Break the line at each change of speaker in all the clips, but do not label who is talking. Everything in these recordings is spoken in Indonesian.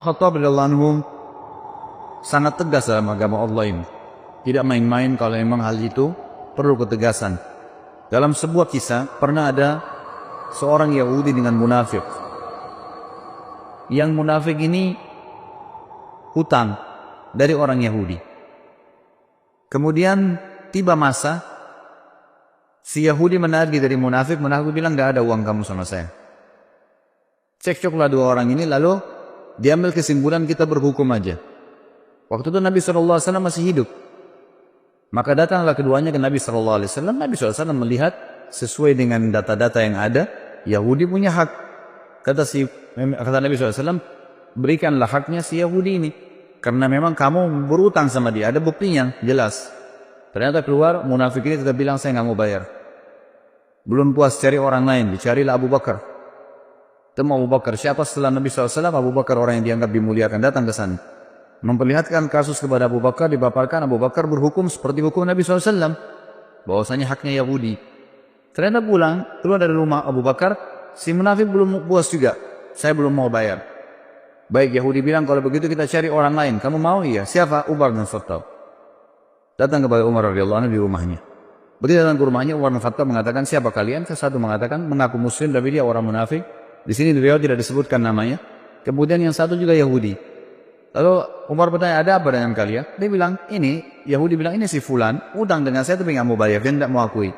Khattab radhiyallahu anhu sangat tegas dalam agama Allah ini. Tidak main-main kalau memang hal itu perlu ketegasan. Dalam sebuah kisah pernah ada seorang Yahudi dengan munafik. Yang munafik ini hutang dari orang Yahudi. Kemudian tiba masa si Yahudi menagih dari munafik bilang gak ada uang kamu sama saya. Cekcoklah dua orang ini, lalu diambil kesimpulan kita berhukum aja. Waktu itu Nabi SAW masih hidup. Maka datanglah keduanya ke Nabi SAW. Nabi SAW melihat sesuai dengan data-data yang ada, Yahudi punya hak. Kata Nabi SAW, berikanlah haknya si Yahudi ini. Karena memang kamu berutang sama dia, ada buktinya, jelas. Ternyata keluar, munafik ini tetap bilang, saya nggak mau bayar. Belum puas cari orang lain, dicarilah Abu Bakar. Temu Abu Bakar, siapa setelah Nabi SAW? Abu Bakar orang yang dianggap dimuliakan, datang ke sana. Memperlihatkan kasus kepada Abu Bakar, dipaparkan Abu Bakar berhukum seperti hukum Nabi SAW. Bahwasanya haknya Yahudi. Ternyata pulang, keluar dari rumah Abu Bakar, si munafik belum puas juga. Saya belum mau bayar. Baik, Yahudi bilang, kalau begitu kita cari orang lain. Kamu mau? Iya. Siapa? Umar bin Khattab. Datang kepada Umar radhiyallahu anhu di rumahnya. Begitu datang ke rumahnya, Umar bin Khattab mengatakan, siapa kalian? Satu mengatakan, mengaku muslim, tapi dia orang munafik. Di sini beliau tidak disebutkan namanya. Kemudian yang satu juga Yahudi. Lalu Umar bertanya, ada apa dengan kalian? Dia bilang, Yahudi bilang, ini si Fulan, utang dengan saya tapi nggak mau bayar, dia tidak mau akui.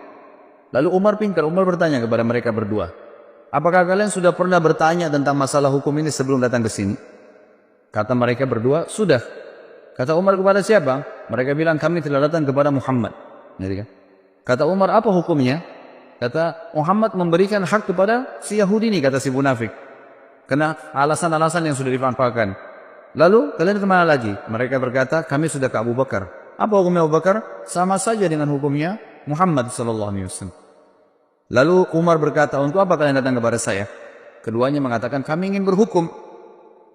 Lalu Umar pintar, Umar bertanya kepada mereka berdua, apakah kalian sudah pernah bertanya tentang masalah hukum ini sebelum datang ke sini? Kata mereka berdua, sudah. Kata Umar, kepada siapa? Mereka bilang, kami telah datang kepada Muhammad. Kata Umar, apa hukumnya? Kata Muhammad memberikan hak kepada si Yahudi ini, kata si munafik. Karena alasan-alasan yang sudah dimanfaatkan. Lalu kalian kemana lagi? Mereka berkata, kami sudah ke Abu Bakar. Apa hukumnya Abu Bakar? Sama saja dengan hukumnya Muhammad SAW. Lalu Umar berkata, untuk apa kalian datang kepada saya? Keduanya mengatakan, kami ingin berhukum.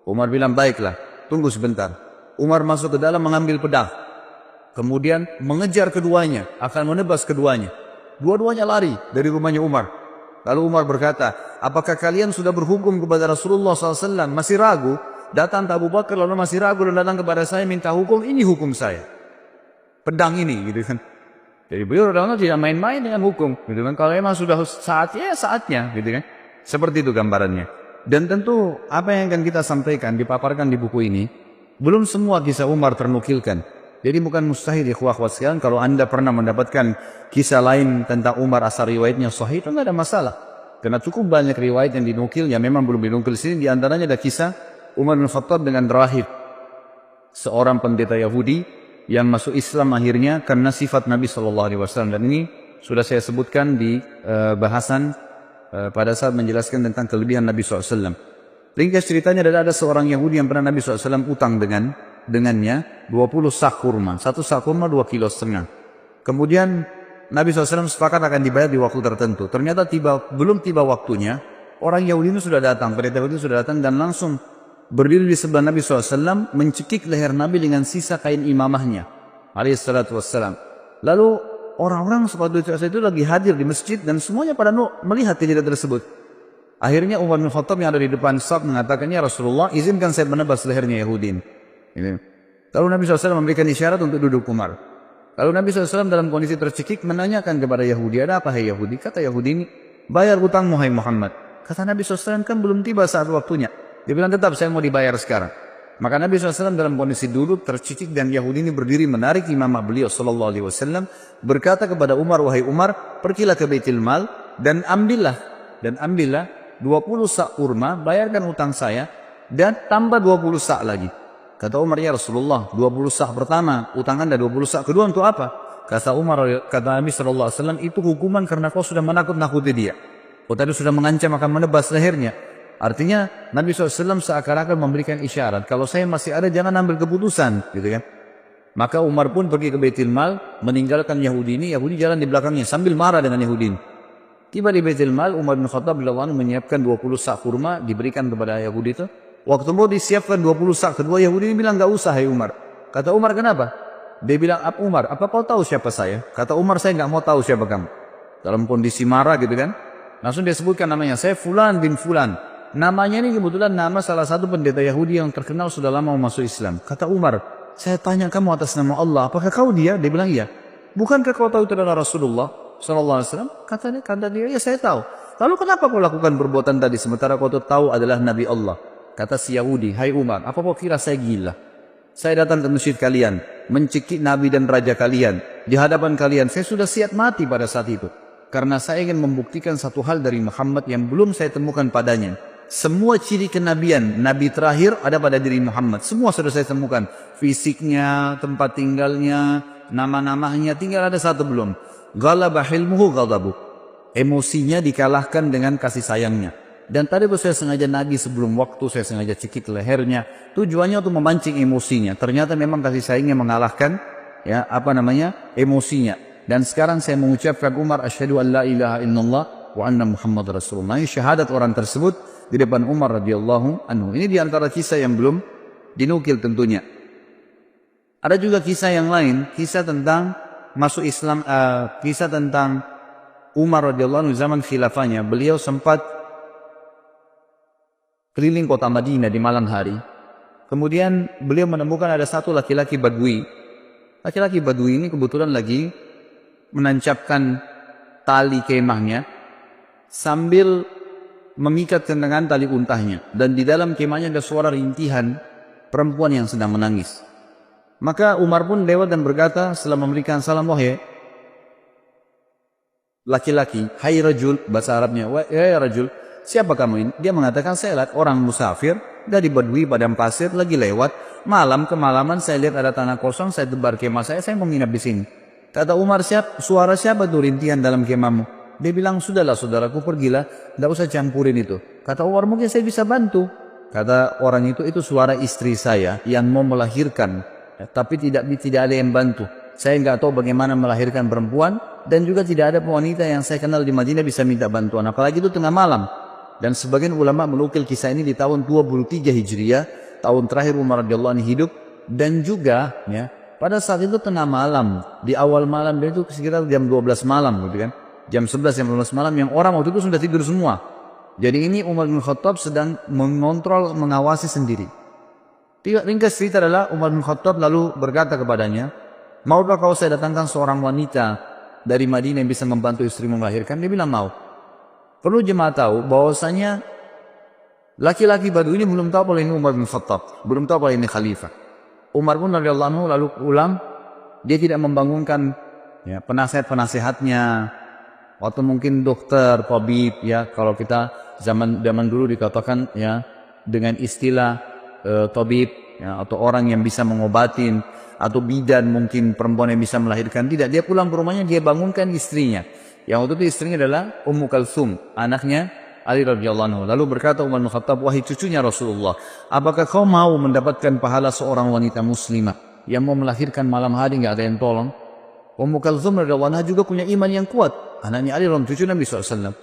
Umar bilang, baiklah, tunggu sebentar. Umar masuk ke dalam mengambil pedang. Kemudian mengejar keduanya, akan menebas keduanya. Dua-duanya lari dari rumahnya Umar. Lalu Umar berkata, apakah kalian sudah berhukum kepada Rasulullah SAW? Masih ragu? Datang ke Abu Bakar lalu masih ragu dan datang kepada saya minta hukum, ini hukum saya. Pedang ini, gitu kan. Jadi beliau tidak main-main dengan hukum, gitu kan. Kalau memang sudah saatnya, saatnya, gitu kan. Seperti itu gambarannya. Dan tentu apa yang akan kita sampaikan, dipaparkan di buku ini, belum semua kisah Umar ternukilkan. Jadi bukan mustahil ikhwah-ikhwah sekalian, kalau anda pernah mendapatkan kisah lain tentang Umar asal riwayatnya sahih, itu tidak ada masalah. Karena cukup banyak riwayat yang dinukil, yang memang belum dinukil di sini. Di antaranya ada kisah Umar bin Khattab dengan rahib, seorang pendeta Yahudi yang masuk Islam akhirnya karena sifat Nabi SAW. Dan ini sudah saya sebutkan di bahasan pada saat menjelaskan tentang kelebihan Nabi SAW. Ringkas ceritanya ada seorang Yahudi yang pernah Nabi SAW utang dengannya 20 sak kurma. Satu sak kurma 2,5 kilo. Kemudian Nabi SAW sepakat akan dibayar di waktu tertentu. Ternyata belum tiba waktunya, orang Yahudi itu sudah datang, pendeta Yahudi sudah datang dan langsung berdiri di sebelah Nabi SAW, mencekik leher Nabi dengan sisa kain imamahnya, alaihissalatu wassalam. Lalu orang-orang sepatu itu lagi hadir di masjid dan semuanya pada melihat kejadian tersebut. Akhirnya Umar bin Khattab yang ada di depan saf mengatakan, ya Rasulullah, izinkan saya menebas lehernya Yahudi ini. Lalu Nabi SAW memberikan isyarat untuk duduk Umar. Lalu Nabi SAW dalam kondisi tercekik menanyakan kepada Yahudi, ada apa hai Yahudi? Kata Yahudi ini, bayar hutangmu hai Muhammad. Kata Nabi SAW, kan belum tiba saat waktunya. Dia bilang, tetap saya mau dibayar sekarang. Maka Nabi SAW dalam kondisi duduk tercicik dan Yahudi ini berdiri menarik imamah beliau SAW, berkata kepada Umar, wahai Umar, pergilah ke Baitul Mal dan ambillah 20 sak kurma, bayarkan utang saya dan tambah 20 sak lagi. Kata Umar, ya Rasulullah, 20 sak pertama utang Anda, 20 sak kedua untuk apa? Kata Nabi SAW, itu hukuman karena kau sudah menakut-nakuti dia. Kau tadi sudah mengancam akan menebas lehernya. Artinya Nabi SAW seakan-akan memberikan isyarat, kalau saya masih ada jangan ambil keputusan, gitu kan. Maka Umar pun pergi ke Baitul Mal, meninggalkan Yahudi ini, Yahudi jalan di belakangnya sambil marah dengan Yahudi ini. Tiba di Baitul Mal, Umar bin Khattab menyiapkan 20 sak kurma, diberikan kepada Yahudi itu. Waktu mau disiapkan 20 sak kedua, Yahudi ini bilang, gak usah hai Umar. Kata Umar, kenapa? Dia bilang, Umar, apa kau tahu siapa saya? Kata Umar, saya gak mau tahu siapa kamu. Dalam kondisi marah gitu kan. Langsung dia sebutkan namanya, saya Fulan bin Fulan. Namanya ini kebetulan nama salah satu pendeta Yahudi yang terkenal sudah lama masuk Islam. Kata Umar, saya tanya kamu atas nama Allah, apakah kau dia? Dia bilang iya. Bukankah kau tahu itu adalah Rasulullah sallallahu alaihi wasallam? Kata dia, ya saya tahu. Lalu kenapa kau lakukan perbuatan tadi sementara kau tahu adalah Nabi Allah? Kata si Yahudi, hai Umar, apa kau kira saya gila? Saya datang ke masjid kalian, mencekik Nabi dan Raja kalian. Di hadapan kalian, saya sudah siap mati pada saat itu. Karena saya ingin membuktikan satu hal dari Muhammad yang belum saya temukan padanya. Semua ciri kenabian, Nabi terakhir ada pada diri Muhammad. Semua sudah saya temukan. Fisiknya, tempat tinggalnya, nama-namanya, tinggal ada satu belum. Ghalaba hilmuhu ghadabu. Emosinya dikalahkan dengan kasih sayangnya. Dan tadi saya sengaja nagih sebelum waktu, saya sengaja cekik lehernya. Tujuannya untuk memancing emosinya. Ternyata memang kasih sayangnya mengalahkan emosinya. Dan sekarang saya mengucapkan Umar, asyhadu an la ilaha illallah wa anna Muhammad Rasulullah. Ini syahadat orang tersebut di depan Umar radhiyallahu anhu. Ini diantara kisah yang belum dinukil tentunya. Ada juga kisah yang lain, kisah tentang masuk Islam, kisah tentang Umar radhiyallahu anhu zaman khilafahnya. Beliau sempat keliling kota Madinah di malam hari. Kemudian beliau menemukan ada satu laki-laki Badui. Laki-laki Badui ini kebetulan lagi menancapkan tali kemahnya sambil memikatkan dengan tali untahnya. Dan di dalam kemahnya ada suara rintihan perempuan yang sedang menangis. Maka Umar pun lewat dan berkata setelah memberikan salam, wahai laki-laki, hai rajul, bahasa Arabnya, wahai rajul, siapa kamu ini? Dia mengatakan, saya lihat orang musafir dari Badui padang pasir lagi lewat. Malam kemalaman saya lihat ada tanah kosong, saya tebar kemah saya mau menginap di sini. Kata Umar, suara siapa tuh rintihan dalam kemahmu? Dia bilang, sudahlah saudaraku, pergilah, tidak usah campurin itu. Kata Umar, mungkin saya bisa bantu. Kata orang itu suara istri saya yang mau melahirkan, tapi tidak ada yang bantu. Saya nggak tahu bagaimana melahirkan perempuan, dan juga tidak ada wanita yang saya kenal di Madinah bisa minta bantuan. Apalagi itu tengah malam. Dan sebagian ulama menukil kisah ini di tahun 23 Hijriah, tahun terakhir Umar radhiyallahu anhu hidup. Dan juga pada saat itu tengah malam, di awal malam, dan itu sekitar jam 12 malam gitu kan. Jam 11, jam 12 malam yang orang waktu itu sudah tidur semua. Jadi ini Umar bin Khattab sedang mengontrol, mengawasi sendiri. Ringkas cerita adalah Umar bin Khattab lalu berkata kepadanya, maukah kau saya datangkan seorang wanita dari Madinah yang bisa membantu istrimu melahirkan? Dia bilang mau. Perlu jemaah tahu bahwasanya laki-laki Badui ini belum tahu kalau ini Umar bin Khattab, belum tahu kalau ini khalifah. Umar pun radhiyallahu anhu lalu pulang, dia tidak membangunkan penasihat-penasihatnya atau mungkin dokter, tabib kalau kita zaman dulu dikatakan dengan istilah tabib atau orang yang bisa mengobatin, atau bidan mungkin perempuan yang bisa melahirkan. Tidak, dia pulang ke rumahnya, dia bangunkan istrinya. Yang waktu itu istrinya adalah Ummu Kalsum, anaknya Ali radhiyallahu anhu. Lalu berkata Umar bin Khattab, wahai cucunya Rasulullah, apakah kau mau mendapatkan pahala seorang wanita muslimah yang mau melahirkan malam hari nggak ada yang tolong? Ummu Kalsum radhiyallahu anha juga punya iman yang kuat. Anaknya Ali radhiyallahu cucu Nabi SAW.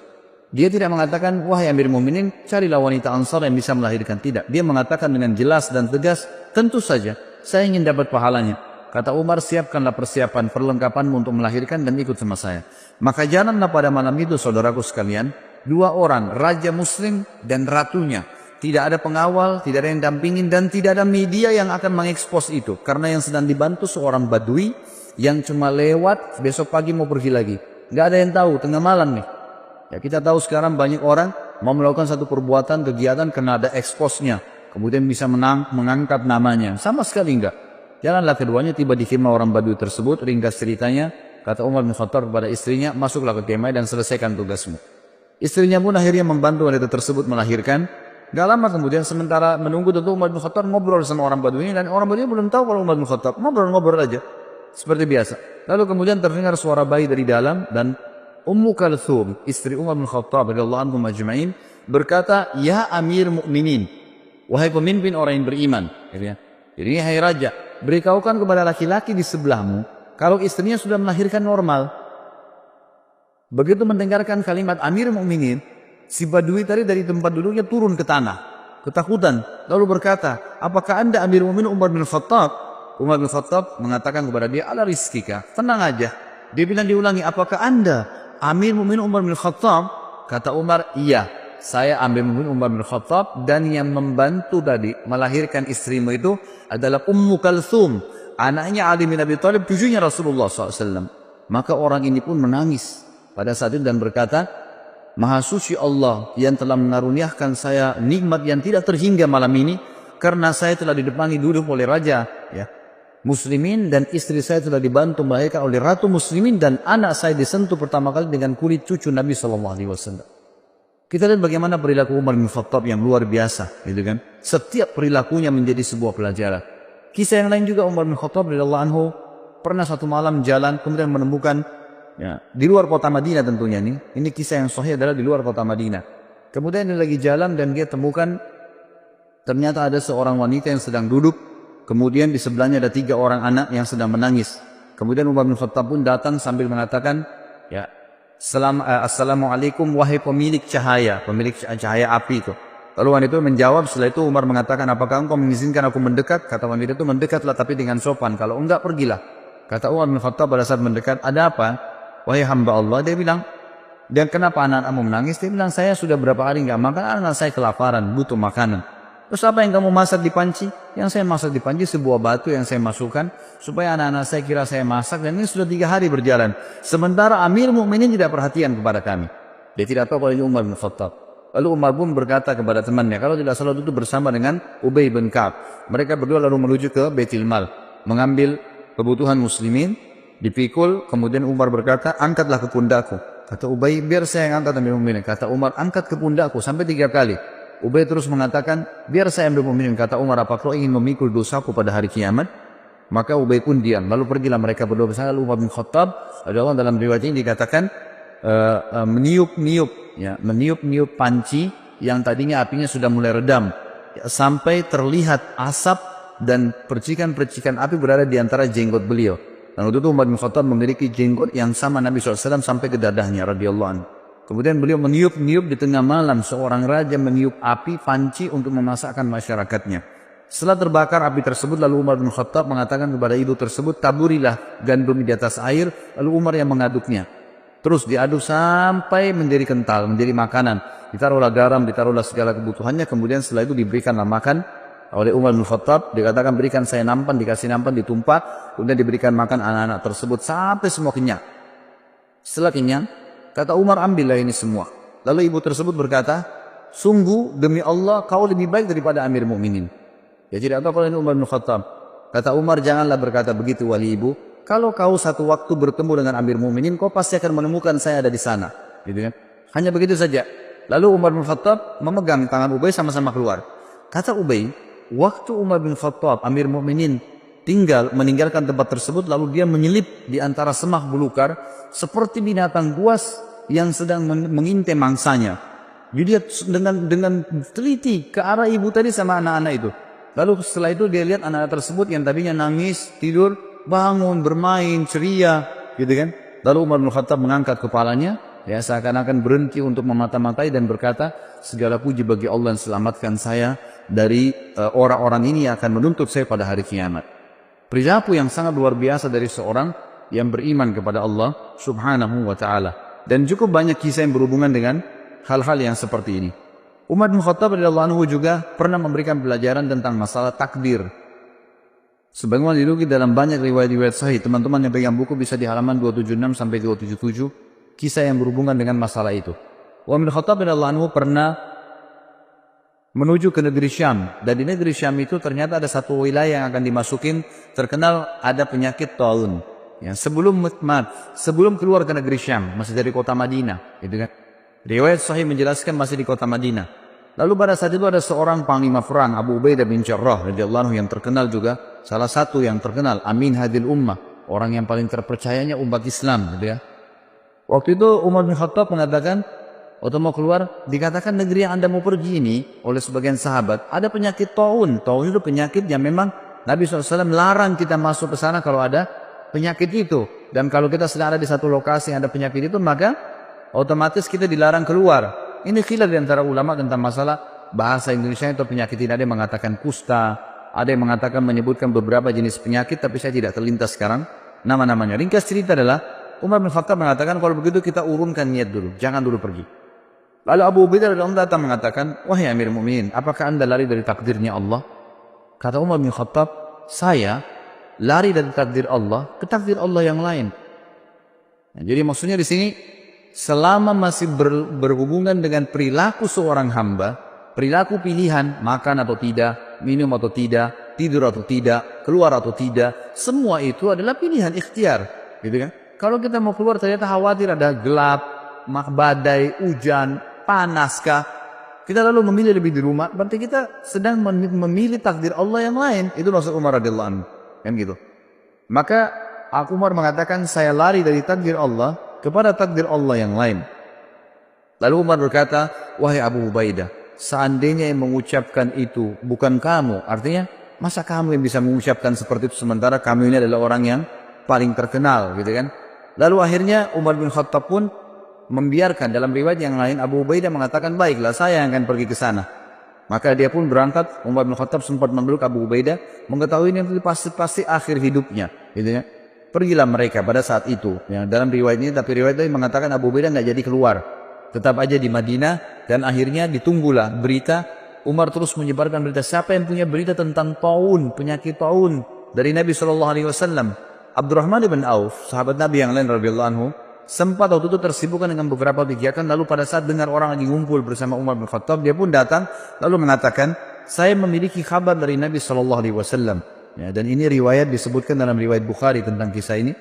Dia tidak mengatakan, wahai Amir Mu'minin, carilah wanita Ansar yang bisa melahirkan. Tidak. Dia mengatakan dengan jelas dan tegas, tentu saja saya ingin dapat pahalanya. Kata Umar, siapkanlah persiapan perlengkapanmu untuk melahirkan dan ikut sama saya. Maka jalanlah pada malam itu, saudaraku sekalian, dua orang, raja muslim dan ratunya. Tidak ada pengawal, tidak ada yang dampingin, dan tidak ada media yang akan mengekspos itu. Karena yang sedang dibantu seorang Badui yang cuma lewat, besok pagi mau pergi lagi. Nggak ada yang tahu, tengah malam nih. Ya, kita tahu sekarang banyak orang mau melakukan satu perbuatan, kegiatan karena ada eksposnya. Kemudian bisa mengangkat namanya. Sama sekali enggak. Jalanlah keduanya, tiba di kemah orang Badui tersebut. Ringkas ceritanya, kata Umar bin Khattab kepada istrinya, masuklah ke kemah dan selesaikan tugasmu. Istrinya pun akhirnya membantu wanita tersebut melahirkan. Gak lama kemudian, sementara menunggu, tentu Umar bin Khattab ngobrol sama orang Badui ini, dan orang Badui belum tahu kalau Umar bin Khattab. Ngobrol-ngobrol aja, seperti biasa. Lalu kemudian terdengar suara bayi dari dalam, dan Ummu Kalthum, istri Umar bin Khattab radhiyallahu anhum ajma'in, berkata, ya Amir Mu'minin, wahai pemimpin orang yang beriman. Jadi hai raja, beritahukan kepada laki-laki di sebelahmu, kalau istrinya sudah melahirkan normal. Begitu mendengarkan kalimat Amir Mu'minin, si Badui tadi dari tempat duduknya turun ke tanah, ketakutan. Lalu berkata, apakah anda Amir Mu'minin Umar bin Khattab? Umar bin Khattab mengatakan kepada dia, ala rizkika, tenang aja. Dia bilang diulangi, apakah anda Amir Mu'minin Umar bin Khattab? Kata Umar, iya. saya ambil memimpin Umar bin Khattab, dan yang membantu tadi melahirkan istrimu itu adalah Ummu Kalthum, anaknya Ali bin Abi Thalib, cucunya Rasulullah SAW. Maka orang ini pun menangis pada saat itu dan berkata, Maha suci Allah yang telah mengaruniakan saya nikmat yang tidak terhingga malam ini, karena saya telah didepangi duduk oleh raja ya muslimin, dan istri saya telah dibantu melahirkan oleh ratu muslimin, dan anak saya disentuh pertama kali dengan kulit cucu Nabi SAW. Kita lihat bagaimana perilaku Umar bin Khattab yang luar biasa, gitu kan? Setiap perilakunya menjadi sebuah pelajaran. Kisah yang lain juga, Umar bin Khattab radhiyallahu anhu pernah satu malam jalan, kemudian menemukan ya, di luar kota Madinah tentunya ini kisah yang sahih adalah di luar kota Madinah. Kemudian dia lagi jalan dan dia temukan ternyata ada seorang wanita yang sedang duduk, kemudian di sebelahnya ada 3 orang anak yang sedang menangis. Kemudian Umar bin Khattab pun datang sambil mengatakan, ya, Assalamualaikum wahai pemilik cahaya api itu. Lalu wanita itu menjawab, setelah itu Umar mengatakan, apakah engkau mengizinkan aku mendekat? Kata wanita itu, mendekatlah tapi dengan sopan, kalau enggak pergilah. Kata Umar bin Khattab pada saat mendekat, ada apa? Wahai hamba Allah, dia bilang, dan kenapa anak-anakmu menangis? Dia bilang, saya sudah berapa hari enggak makan, anak saya kelaparan, butuh makanan. Terus apa yang kamu masak di panci? Yang saya masak di panci sebuah batu yang saya masukkan supaya anak-anak saya kira saya masak, dan ini sudah 3 hari berjalan. Sementara Amir Mukminin tidak perhatian kepada kami. Dia tidak tahu kalau ini Umar bin Khattab. Lalu Umar pun berkata kepada temannya, kalau tidak salah itu bersama dengan Ubay bin Ka'ab. Mereka berdua lalu menuju ke Baitul Mal, mengambil kebutuhan muslimin, dipikul. Kemudian Umar berkata, angkatlah ke pundakku. Kata Ubay, biar saya yang angkat Amir Mukminin. Kata Umar, angkat ke pundakku sampai 3 kali. Ubay terus mengatakan, biar saya ambil Mukminin. Kata Umar, apa kau ingin memikul dosaku pada hari kiamat? Maka Ubay pun diam. Lalu pergilah mereka berdua bersama. Lalu Umar bin Khattab, dalam riwayat ini dikatakan meniup panci yang tadinya apinya sudah mulai redam, ya, sampai terlihat asap dan percikan-percikan api berada di antara jenggot beliau. Dan waktu itu Umar bin Khattab memiliki jenggot yang sama Nabi SAW sampai ke dadahnya radhiyallahu anhu. Kemudian beliau meniup-niup di tengah malam, seorang raja meniup api panci untuk memasakkan masyarakatnya. Setelah terbakar api tersebut, lalu Umar bin Khattab mengatakan kepada ibu tersebut, taburilah gandum di atas air. Lalu Umar yang mengaduknya. Terus diaduk sampai menjadi kental, menjadi makanan. Ditaruhlah garam, ditaruhlah segala kebutuhannya. Kemudian setelah itu diberikanlah makan oleh Umar bin Khattab. Dikatakan, berikan saya nampan, dikasih nampan, ditumpah. Kemudian diberikan makan anak-anak tersebut sampai semua kenyang. Setelah kenyang, kata Umar, ambillah ini semua. Lalu ibu tersebut berkata, sungguh demi Allah kau lebih baik daripada Amir Mukminin. Ya tidak tahu kalau ini Umar bin Khattab. Kata Umar, janganlah berkata begitu wali ibu. Kalau kau satu waktu bertemu dengan Amir Mukminin, kau pasti akan menemukan saya ada di sana. Gitu kan? Hanya begitu saja. Lalu Umar bin Khattab memegang tangan Ubay, sama-sama keluar. Kata Ubay, waktu Umar bin Khattab, Amir Mukminin, meninggalkan tempat tersebut, lalu dia menyelip di antara semak belukar seperti binatang buas yang sedang mengintai mangsanya. Dia lihat dengan teliti ke arah ibu tadi sama anak-anak itu. Lalu setelah itu dia lihat anak-anak tersebut yang tadinya nangis, tidur, bangun, bermain, ceria, gitu kan. Lalu Umar bin Khattab mengangkat kepalanya, ya, seakan-akan berhenti untuk memata-matai dan berkata, segala puji bagi Allah yang selamatkan saya dari orang-orang ini yang akan menuntut saya pada hari kiamat. Perilaku yang sangat luar biasa dari seorang yang beriman kepada Allah subhanahu wa ta'ala. Dan cukup banyak kisah yang berhubungan dengan hal-hal yang seperti ini. Umar bin Khattab radhiyallahu anhu juga pernah memberikan pelajaran tentang masalah takdir. Sebagaimana dinukil dalam banyak riwayat-riwayat sahih, teman-teman yang pegang buku bisa di halaman 276 sampai 277, kisah yang berhubungan dengan masalah itu. Umar bin Khattab radhiyallahu anhu pernah menuju ke negeri Syam, dan di negeri Syam itu ternyata ada satu wilayah yang akan dimasukin, terkenal ada penyakit taun. Ya, sebelum keluar ke negeri Syam, masih dari kota Madinah, gitu kan. Riwayat sahih menjelaskan masih di kota Madinah. Lalu pada saat itu ada seorang panglima perang, Abu Ubaidah bin Jarrah radhiyallahu anhu, yang terkenal juga, salah satu yang terkenal, Amin Hadil Ummah, orang yang paling terpercayanya umat Islam, gitu ya. Waktu itu Umar bin Khattab mengatakan, waktu mau keluar, dikatakan negeri yang Anda mau pergi ini oleh sebagian sahabat ada penyakit taun. Taun itu penyakit yang memang Nabi SAW larang kita masuk ke sana kalau ada penyakit itu. Dan kalau kita sedang ada di satu lokasi yang ada penyakit itu, maka otomatis kita dilarang keluar. Ini khilaf di antara ulama tentang masalah bahasa Indonesia itu penyakit ini. Ada yang mengatakan kusta, ada yang mengatakan menyebutkan beberapa jenis penyakit, tapi saya tidak terlintas sekarang nama-namanya. Ringkas cerita adalah Umar bin Khattab mengatakan, kalau begitu kita urunkan niat dulu, jangan dulu pergi. Lalu Abu Ubaidah radhiyallahu anhu datang mengatakan, wahai Amir Mu'minin, apakah anda lari dari takdirnya Allah? Kata Umar bin Khattab, saya lari dari takdir Allah ke takdir Allah yang lain. Nah, jadi maksudnya di sini, selama masih berhubungan dengan perilaku seorang hamba, perilaku pilihan, makan atau tidak, minum atau tidak, tidur atau tidak, keluar atau tidak, semua itu adalah pilihan ikhtiar, gitu kan? Kalau kita mau keluar ternyata khawatir ada gelap, badai, hujan, panaskah, kita lalu memilih lebih di rumah, berarti kita sedang memilih takdir Allah yang lain. Itu maksud Umar radhiyallahu anhu, kan gitu. Maka Umar mengatakan, saya lari dari takdir Allah kepada takdir Allah yang lain. Lalu Umar berkata, wahai Abu Ubaidah, seandainya yang mengucapkan itu bukan kamu, artinya masa kamu yang bisa mengucapkan seperti itu sementara kamu ini adalah orang yang paling terkenal, gitu kan? Lalu akhirnya Umar bin Khattab pun membiarkan. Dalam riwayat yang lain Abu Ubaidah mengatakan, baiklah saya yang akan pergi ke sana. Maka dia pun berangkat. Umar bin Khattab sempat memeluk Abu Ubaidah, mengetahui ini pasti akhir hidupnya, gitu ya. Pergilah mereka pada saat itu. Ya, dalam riwayat ini, tapi riwayat lain mengatakan Abu Ubaidah nggak jadi keluar, tetap aja di Madinah. Dan akhirnya ditunggulah berita. Umar terus menyebarkan berita. Siapa yang punya berita tentang taun, penyakit taun dari Nabi SAW? Abdurrahman bin Auf, sahabat Nabi yang lain radhiyallahu anhu, sempat waktu itu tersibukkan dengan beberapa kegiatan. Lalu pada saat dengar orang lagi ngumpul bersama Umar bin Khattab, dia pun datang lalu mengatakan, saya memiliki kabar dari Nabi SAW. Ya, dan ini riwayat disebutkan dalam riwayat Bukhari tentang kisah ini.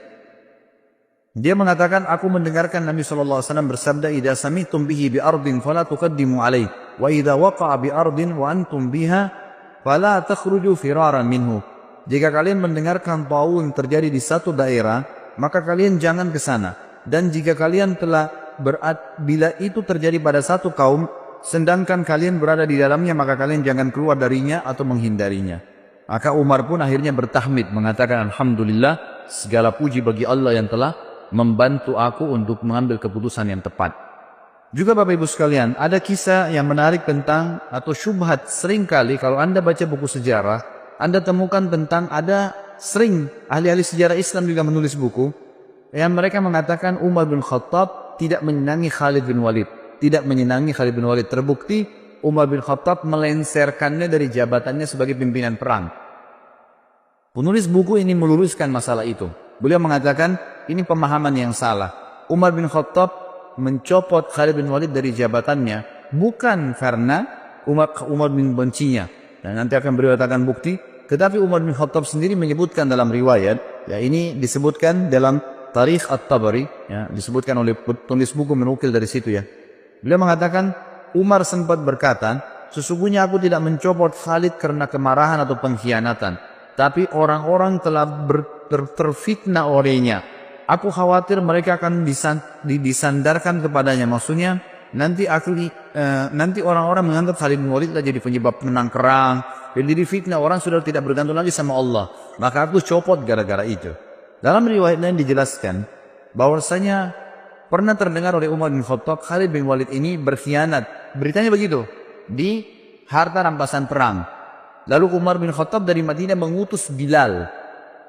Dia mengatakan, aku mendengarkan Nabi SAW bersabda, idza sami'tum bihi bi ardin fala tuqaddimu alaih, wa idza waqa'a bi ardin wa antum biha fala takhruju firaran minhu. Jika kalian mendengarkan taun terjadi di satu daerah, maka kalian jangan ke sana. Dan jika kalian bila itu terjadi pada satu kaum, sedangkan kalian berada di dalamnya, maka kalian jangan keluar darinya atau menghindarinya. Maka Umar pun akhirnya bertahmid, mengatakan, alhamdulillah, segala puji bagi Allah yang telah membantu aku untuk mengambil keputusan yang tepat. Juga Bapak Ibu sekalian, ada kisah yang menarik tentang, atau syubhat seringkali kalau Anda baca buku sejarah, Anda temukan tentang ada sering ahli-ahli sejarah Islam juga menulis buku yang mereka mengatakan Umar bin Khattab tidak menyenangi Khalid bin Walid. Tidak menyenangi Khalid bin Walid. Terbukti Umar bin Khattab melenserkannya dari jabatannya sebagai pimpinan perang. Penulis buku ini meluruskan masalah itu. Beliau mengatakan ini pemahaman yang salah. Umar bin Khattab mencopot Khalid bin Walid dari jabatannya bukan karena Umar bin bencinya. Dan nanti akan beliau katakan bukti. Tetapi Umar bin Khattab sendiri menyebutkan dalam riwayat, ya ini disebutkan dalam Tarikh At-Tabari, ya, disebutkan oleh penulis buku menukil dari situ ya. Beliau mengatakan Umar sempat berkata, sesungguhnya aku tidak mencopot Khalid karena kemarahan atau pengkhianatan, tapi orang-orang telah terfitnah olehnya. Aku khawatir mereka akan disandarkan kepadanya. Maksudnya nanti orang-orang menganggap Khalid bin Walid telah jadi penyebab menang perang. Jadi fitnah, orang sudah tidak bergantung lagi sama Allah. Maka aku copot gara-gara itu. Dalam riwayat lain dijelaskan bahwasanya pernah terdengar oleh Umar bin Khattab Khalid bin Walid ini berkhianat. Beritanya begitu di harta rampasan perang. Lalu Umar bin Khattab dari Madinah mengutus Bilal.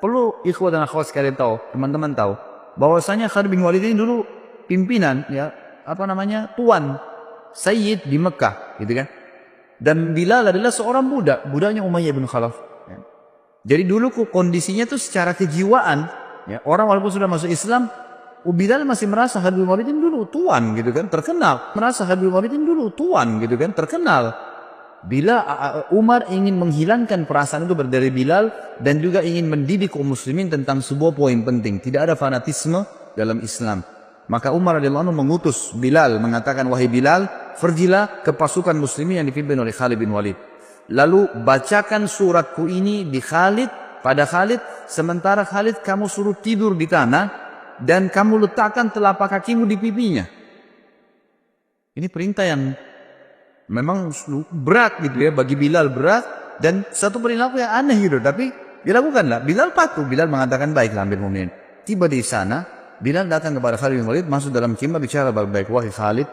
Perlu ikhwah dan akhwat sekalian tahu, teman-teman tahu bahwasanya Khalid bin Walid ini dulu pimpinan, ya, tuan Sayyid di Mekah, gitu kan. Dan Bilal adalah seorang budaknya Umayyah bin Khalaf. Ya. Jadi dulu kondisinya tuh secara kejiwaan, ya, orang walaupun sudah masuk Islam, Bilal masih merasa Khalid bin Walid ini dulu tuan, gitu kan, terkenal. Merasa Khalid bin Walid ini dulu tuan, gitu kan, terkenal. Bila Umar ingin menghilangkan perasaan itu dari Bilal dan juga ingin mendidik kaum muslimin tentang sebuah poin penting, tidak ada fanatisme dalam Islam. Maka Umar radhiyallahu anhu mengutus Bilal, mengatakan, wahai Bilal, pergilah ke pasukan muslimin yang dipimpin oleh Khalid bin Walid. Lalu bacakan suratku ini pada Khalid, sementara Khalid kamu suruh tidur di tanah dan kamu letakkan telapak kakimu di pipinya. Ini perintah yang memang berat gitu ya, bagi Bilal berat dan satu perilaku yang aneh gitu, tapi dilakukanlah. Bilal patuh. Bilal mengatakan, baiklah Amir Mu'minin. Tiba di sana, Bilal datang kepada Khalid bin Walid, masuk dalam khimah, bicara baik-baik. Wahai Khalid,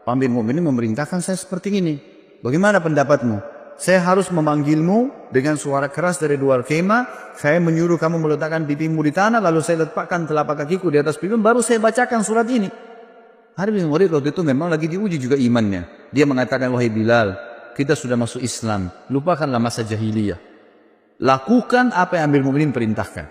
Amir Mu'minin memerintahkan saya seperti ini. Bagaimana pendapatmu? Saya harus memanggilmu dengan suara keras dari luar khimah. Saya menyuruh kamu meletakkan pipimu di tanah, lalu saya letakkan telapak kakiku di atas pipimu, baru saya bacakan surat ini. Khalid bin Walid waktu itu memang lagi diuji juga imannya. Dia mengatakan, wahai Bilal, kita sudah masuk Islam, lupakanlah masa jahiliyah. Lakukan apa yang Amirul Mukminin perintahkan.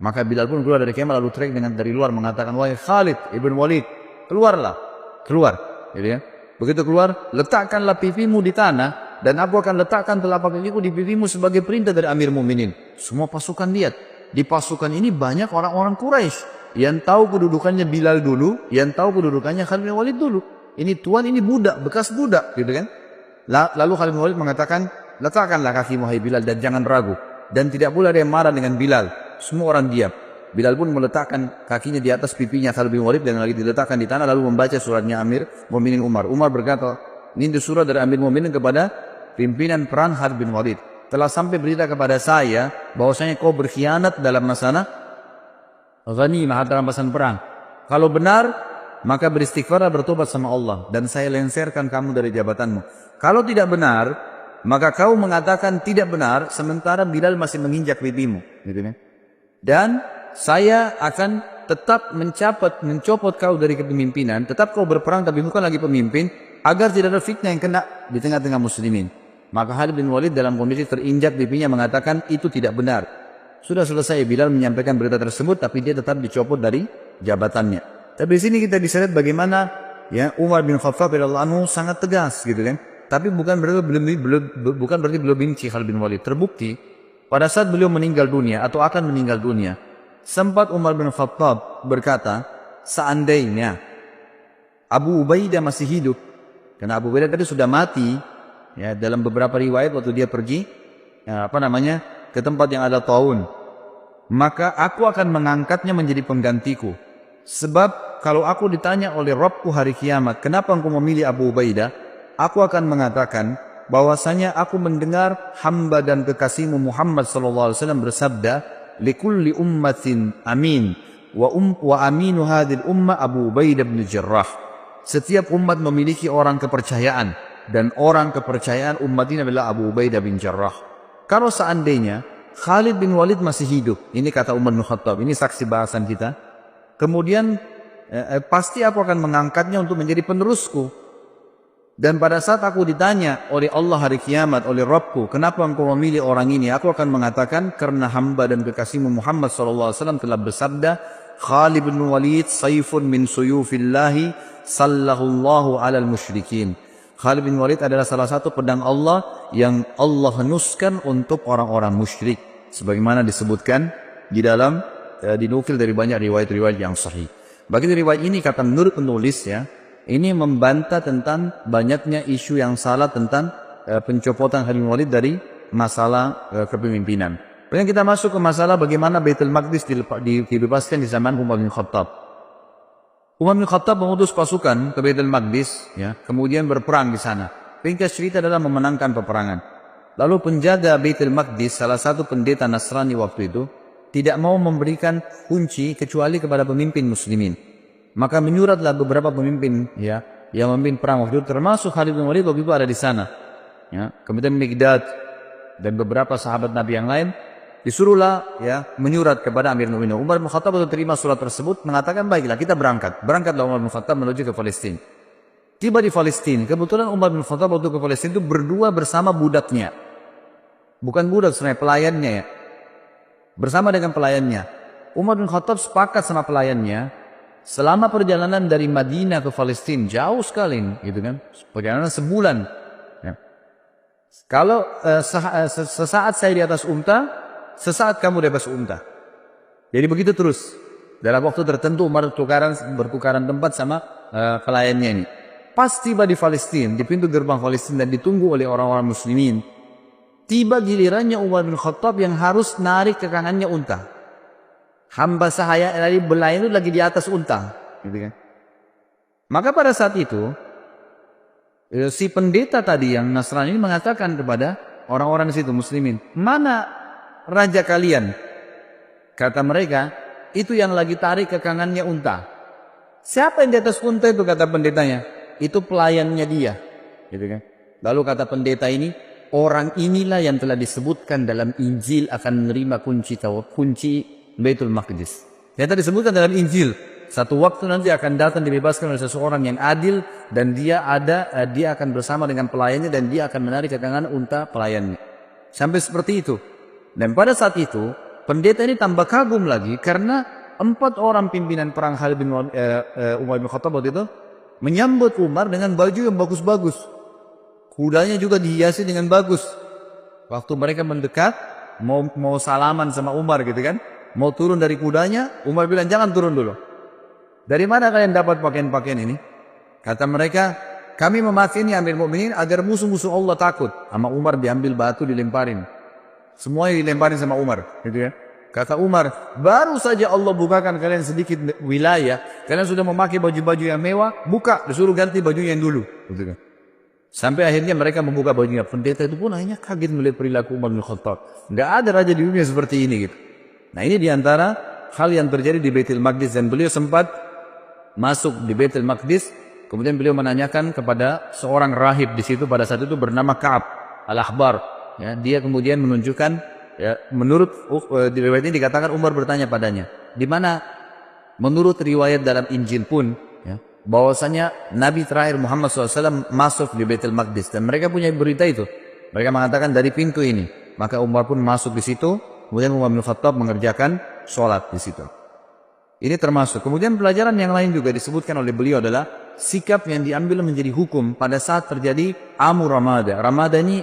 Maka Bilal pun keluar dari kemah lalu teriak dari luar mengatakan, wahai Khalid ibn Walid, keluarlah, keluar. Gitu ya. Begitu keluar, letakkanlah pipimu di tanah dan aku akan letakkan telapak kakiku di pipimu sebagai perintah dari Amirul Mukminin. Semua pasukan lihat. Di pasukan ini banyak orang-orang Quraisy yang tahu kedudukannya Bilal dulu, yang tahu kedudukannya Khalid bin Walid dulu. Ini tuan, ini budak, bekas budak, gitu kan? Lalu Khalid bin Walid mengatakan, letakkanlah kakimu hai Bilal dan jangan ragu. Dan tidak pula ada yang marah dengan Bilal. Semua orang diam. Bilal pun meletakkan kakinya di atas pipinya Khalid bin Walid dan lagi diletakkan di tanah lalu membaca suratnya Amir Mu'minin Umar. Umar berkata, ini surat dari Amir Mu'minin kepada pimpinan perang Khalid bin Walid. Telah sampai berita kepada saya bahwasanya kau berkhianat dalam masalah ghanimah dalam masalah perang. Kalau benar, maka beristighfar bertobat sama Allah dan saya lengserkan kamu dari jabatanmu. Kalau tidak benar, maka kau mengatakan tidak benar sementara Bilal masih menginjak pipimu, gitu kan? Dan saya akan tetap mencopot kau dari kepemimpinan, tetap kau berperang tapi bukan lagi pemimpin, agar tidak ada fitnah yang kena di tengah-tengah muslimin. Maka Khalid bin Walid dalam kondisi terinjak pipinya mengatakan itu tidak benar. Sudah selesai Bilal menyampaikan berita tersebut tapi dia tetap dicopot dari jabatannya. Tapi di sini kita bisa lihat bagaimana ya Umar bin Khattab radhiyallahu anhu sangat tegas gitu kan. Tapi bukan berarti beliau benci Khalid bin Walid. Terbukti pada saat beliau meninggal dunia atau akan meninggal dunia, sempat Umar bin Khattab berkata, seandainya Abu Ubaidah masih hidup, karena Abu Ubaidah tadi sudah mati, ya dalam beberapa riwayat waktu dia pergi, ke tempat yang ada taun, maka aku akan mengangkatnya menjadi penggantiku. Sebab kalau aku ditanya oleh Rabbku hari kiamat, kenapa engkau memilih Abu Ubaidah? Aku akan mengatakan bahwasanya aku mendengar hamba dan kekasihmu Muhammad SAW bersabda, likulli ummatin amin wa aminu hadhil ummah Abu Ubaidah bin Jarrah. Setiap umat memiliki orang kepercayaan dan orang kepercayaan umat ini adalah Abu Ubaidah bin Jarrah. Kalau seandainya Khalid bin Walid masih hidup, ini kata Umar bin Khattab, ini saksi bahasan kita, kemudian pasti aku akan mengangkatnya untuk menjadi penerusku. Dan pada saat aku ditanya oleh Allah hari kiamat, oleh Rabbku, kenapa engkau memilih orang ini? Aku akan mengatakan, karena hamba dan kekasihmu Muhammad SAW telah bersabda, Khalid bin Walid sayfun min suyufillahi sallallahu alal musyrikin. Khalid bin Walid adalah salah satu pedang Allah yang Allah henuskan untuk orang-orang musyrik. Sebagaimana disebutkan di dalam, dinukil dari banyak riwayat-riwayat yang sahih. Bagi riwayat ini, kata menurut penulis ya, ini membantah tentang banyaknya isu yang salah tentang pencopotan Khalid bin Walid dari masalah kepemimpinan. Kemudian kita masuk ke masalah bagaimana Baitul Maqdis dibebaskan di zaman Umar bin Khattab. Umar bin Khattab mengutus pasukan ke Baitul Maqdis, ya, kemudian berperang di sana. Ringkas cerita adalah memenangkan peperangan. Lalu penjaga Baitul Maqdis, salah satu pendeta Nasrani waktu itu, tidak mau memberikan kunci kecuali kepada pemimpin muslimin. Maka menyuratlah beberapa pemimpin ya yang memimpin perang waktu itu, termasuk Khalid bin Walid waktu itu ada di sana. Ya, kemudian Miqdad dan beberapa sahabat Nabi yang lain disuruhlah ya menyurat kepada Amirul Mukminin. Umar bin Khattab waktu terima surat tersebut mengatakan, baiklah kita berangkat. Berangkatlah Umar bin Khattab menuju ke Palestina. Tiba di Palestina, kebetulan Umar bin Khattab waktu ke Palestina itu berdua bersama budaknya. Bukan budak, sebenarnya pelayannya ya. Bersama dengan pelayannya. Umar bin Khattab sepakat sama pelayannya, selama perjalanan dari Madinah ke Palestina, jauh sekali, gitu kan? Perjalanan sebulan. Ya. Kalau sesaat saya di atas unta, sesaat kamu di atas unta. Jadi begitu terus. Dalam waktu tertentu Umar bertukaran tempat sama pelayannya ini. Pas tiba di Palestina, di pintu gerbang Palestina dan ditunggu oleh orang-orang muslimin, tiba gilirannya Umar bin Khattab yang harus narik ke kanannya unta. Hamba sahaya dari belayan itu lagi di atas unta, gitu kan? Maka pada saat itu si pendeta tadi yang Nasrani ini mengatakan kepada orang-orang di situ muslimin, mana raja kalian? Kata mereka, itu yang lagi tarik ke kanannya unta. Siapa yang di atas unta itu? Kata pendetanya, itu pelayannya dia, gitu kan? Lalu kata pendeta ini, orang inilah yang telah disebutkan dalam Injil akan menerima kunci Baitul Maqdis. Ternyata disebutkan dalam Injil Satu waktu nanti akan datang dibebaskan oleh seseorang yang adil dan dia akan bersama dengan pelayannya dan dia akan menarik kekangan unta pelayannya. Sampai seperti itu. Dan pada saat itu pendeta ini tambah kagum lagi karena 4 orang pimpinan perang Khalid bin Umar bin Khattab waktu itu menyambut Umar dengan baju yang bagus-bagus. Kudanya juga dihiasi dengan bagus. Waktu mereka mendekat mau salaman sama Umar gitu kan, mau turun dari kudanya, Umar bilang jangan turun dulu. Dari mana kalian dapat pakaian-pakaian ini? Kata mereka, kami memakai ini Amir Mukminin agar musuh-musuh Allah takut. Sama Umar diambil batu dilemparin. Semuanya dilemparin sama Umar, gitu ya. Kata Umar, baru saja Allah bukakan kalian sedikit wilayah, kalian sudah memakai baju-baju yang mewah, buka, disuruh ganti baju yang dulu. Gitu kan. Sampai akhirnya mereka membuka bajunya. Pendeta itu pun akhirnya kaget melihat perilaku Umar bin Khattab. Tidak ada raja di dunia seperti ini. Gitu. Nah ini diantara hal yang terjadi di Baitul Maqdis. Dan beliau sempat masuk di Baitul Maqdis. Kemudian beliau menanyakan kepada seorang rahib di situ pada saat itu bernama Ka'ab al-Ahbar. Ya, dia kemudian menunjukkan, ya, menurut di riwayat ini dikatakan Umar bertanya padanya. Di mana menurut riwayat dalam Injil pun, ya, bahwasanya Nabi terakhir Muhammad SAW masuk di Baitul Maqdis dan mereka punya berita itu. Mereka mengatakan dari pintu ini. Maka Umar pun masuk di situ. Kemudian Umar bin Khattab mengerjakan sholat di situ. Ini termasuk. Kemudian pelajaran yang lain juga disebutkan oleh beliau adalah sikap yang diambil menjadi hukum pada saat terjadi Amu Ramada. Ramada ini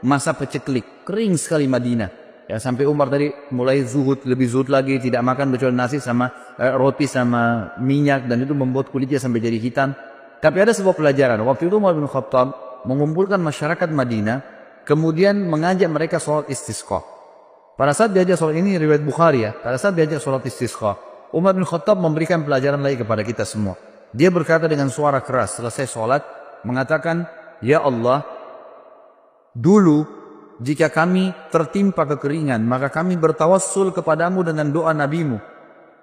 masa peceklik, kering sekali Madinah. Ya, sampai Umar tadi mulai zuhud, lebih zuhud lagi, tidak makan kecuali nasi sama roti sama minyak, dan itu membuat kulitnya sampai jadi hitam. Tapi ada sebuah pelajaran. Waktu itu Umar bin Khattab mengumpulkan masyarakat Madinah, kemudian mengajak mereka sholat istisqa. Pada saat diajak sholat ini riwayat Bukhari ya, pada saat diajak sholat istisqa, Umar bin Khattab memberikan pelajaran lagi kepada kita semua. Dia berkata dengan suara keras selesai sholat, mengatakan, ya Allah, dulu jika kami tertimpa kekeringan, maka kami bertawassul kepadamu dengan doa nabimu.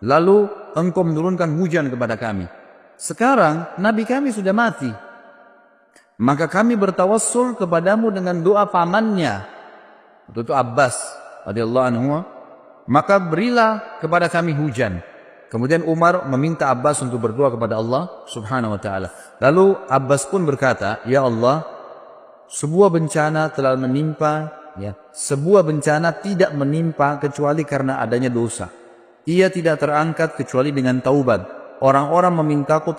Lalu engkau menurunkan hujan kepada kami. Sekarang nabi kami sudah mati. Maka kami bertawassul kepadamu dengan doa pamannya. Itu Abbas radhiyallahu anhu. Maka berilah kepada kami hujan. Kemudian Umar meminta Abbas untuk berdoa kepada Allah subhanahu wa ta'ala. Lalu Abbas pun berkata, ya Allah, sebuah bencana telah menimpa, ya, sebuah bencana tidak menimpa kecuali karena adanya dosa. Ia tidak terangkat kecuali dengan taubat. Orang-orang memintaku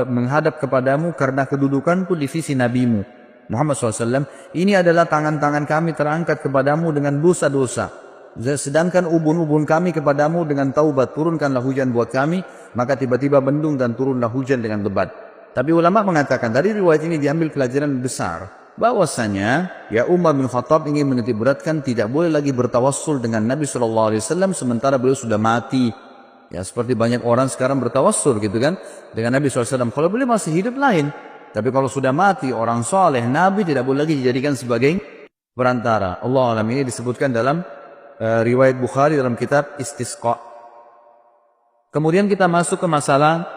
menghadap kepadamu karena kedudukanku di sisi nabimu Muhammad SAW. Ini adalah tangan-tangan kami terangkat kepadamu dengan dosa-dosa. Sedangkan ubun-ubun kami kepadamu dengan taubat. Turunkanlah hujan buat kami. Maka tiba-tiba mendung dan turunlah hujan dengan lebat. Tapi ulama mengatakan dari riwayat ini diambil pelajaran besar bahwasanya ya Umar bin Khattab ingin menitik beratkan tidak boleh lagi bertawassul dengan Nabi SAW sementara beliau sudah mati. Ya seperti banyak orang sekarang bertawassul gitu kan dengan Nabi SAW. Kalau beliau masih hidup lain, tapi kalau sudah mati orang soleh Nabi tidak boleh lagi dijadikan sebagai perantara. Allah alam, ini disebutkan dalam riwayat Bukhari dalam kitab Istisqa. Kemudian kita masuk ke masalah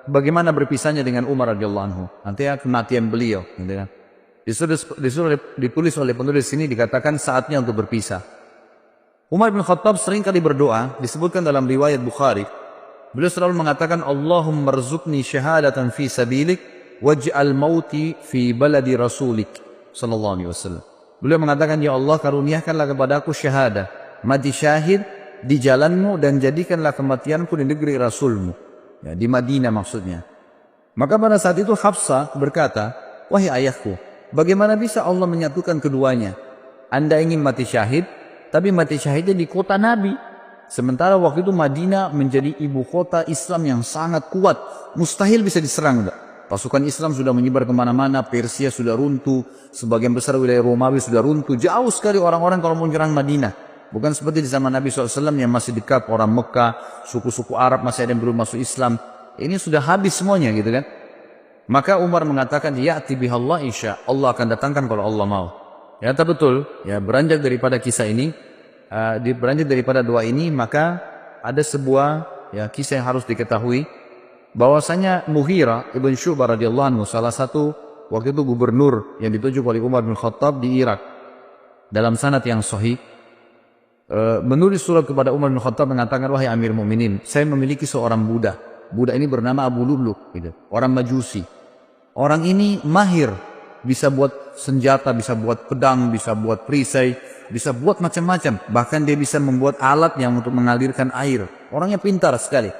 bagaimana berpisahnya dengan Umar radhiyallahu anhu. Nanti kematian beliau, gitu kan. Ditulis oleh penulis sini dikatakan saatnya untuk berpisah. Umar bin Khattab sering kali berdoa, disebutkan dalam riwayat Bukhari. Beliau selalu mengatakan, Allahumma rzuqni syahadatan fi sabilik, waj'al mauti fi baladi rasulik, sallallahu alaihi wasallam. Beliau mengatakan, ya Allah karuniakanlah kepadaku syahadah, mati syahid di jalanmu dan jadikanlah kematianku di negeri Rasulmu. Ya, di Madinah maksudnya. Maka pada saat itu Hafsah berkata, wahai ayahku, bagaimana bisa Allah menyatukan keduanya? Anda ingin mati syahid, tapi mati syahidnya di kota Nabi. Sementara waktu itu Madinah menjadi ibu kota Islam yang sangat kuat. Mustahil bisa diserang. Pasukan Islam sudah menyebar kemana-mana, Persia sudah runtuh, sebagian besar wilayah Romawi sudah runtuh. Jauh sekali orang-orang kalau mau menyerang Madinah. Bukan seperti di zaman Nabi SAW yang masih dekat orang Mekah, suku-suku Arab masih ada yang belum masuk Islam. Ini sudah habis semuanya gitu kan. Maka Umar mengatakan, ya'ti bihallah insya Allah akan datangkan kalau Allah mau. Ya betul, ya beranjak daripada kisah ini, beranjak daripada doa ini, maka ada sebuah ya kisah yang harus diketahui. Bahwasanya Mughirah ibn Syu'bah radhiyallahu anhu, salah satu waktu itu gubernur yang ditunjuk oleh Umar bin Khattab di Irak. Dalam sanad yang sahih, menulis surat kepada Umar bin Khattab mengatakan, wahai Amir Mu'minin, saya memiliki seorang budak. Budak ini bernama Abu Lu'lu', gitu. Orang Majusi. Orang ini mahir, bisa buat senjata, bisa buat pedang, bisa buat perisai, bisa buat macam-macam. Bahkan dia bisa membuat alat yang untuk mengalirkan air. Orangnya pintar sekali.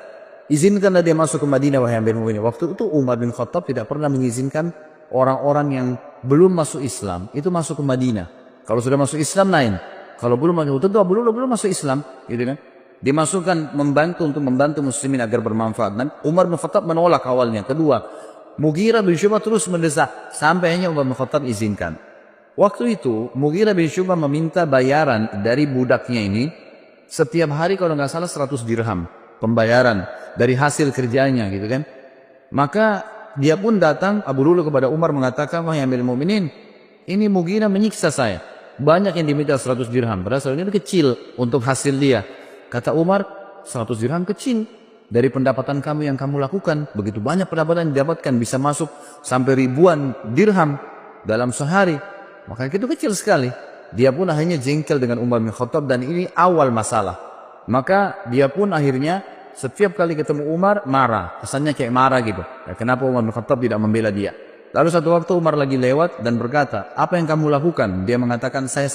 Izinkanlah dia masuk ke Madinah, wahai Amir Mu'minin. Waktu itu Umar bin Khattab tidak pernah mengizinkan orang-orang yang belum masuk Islam itu masuk ke Madinah. Kalau sudah masuk Islam lain. Kalau belum masuk, tentu belum masuk Islam, gitu kan? Dimasukkan untuk membantu muslimin agar bermanfaat. Dan Umar bin Khattab menolak awalnya. Kedua, Mughirah bin Syu'bah terus mendesak sampai hanya Umar bin Khattab izinkan. Waktu itu Mughirah bin Syu'bah meminta bayaran dari budaknya ini setiap hari kalau nggak salah 100 dirham pembayaran dari hasil kerjanya, gitu kan? Maka dia pun datang Abu Lu'lu' kepada Umar mengatakan, wahai Amirul Mukminin, ini Mughirah menyiksa saya. Banyak yang diminta 100 dirham. Padahal ini kecil untuk hasil dia. Kata Umar, 100 dirham kecil dari pendapatan kamu yang kamu lakukan. Begitu banyak pendapatan yang didapatkan, bisa masuk sampai ribuan dirham dalam sehari. Maka itu kecil sekali. Dia pun akhirnya jengkel dengan Umar bin Khattab dan ini awal masalah. Maka dia pun akhirnya setiap kali ketemu Umar marah. Kesannya kayak marah gitu. Ya, kenapa Umar bin Khattab tidak membela dia? Lalu satu waktu Umar lagi lewat dan berkata, apa yang kamu lakukan? Dia mengatakan, saya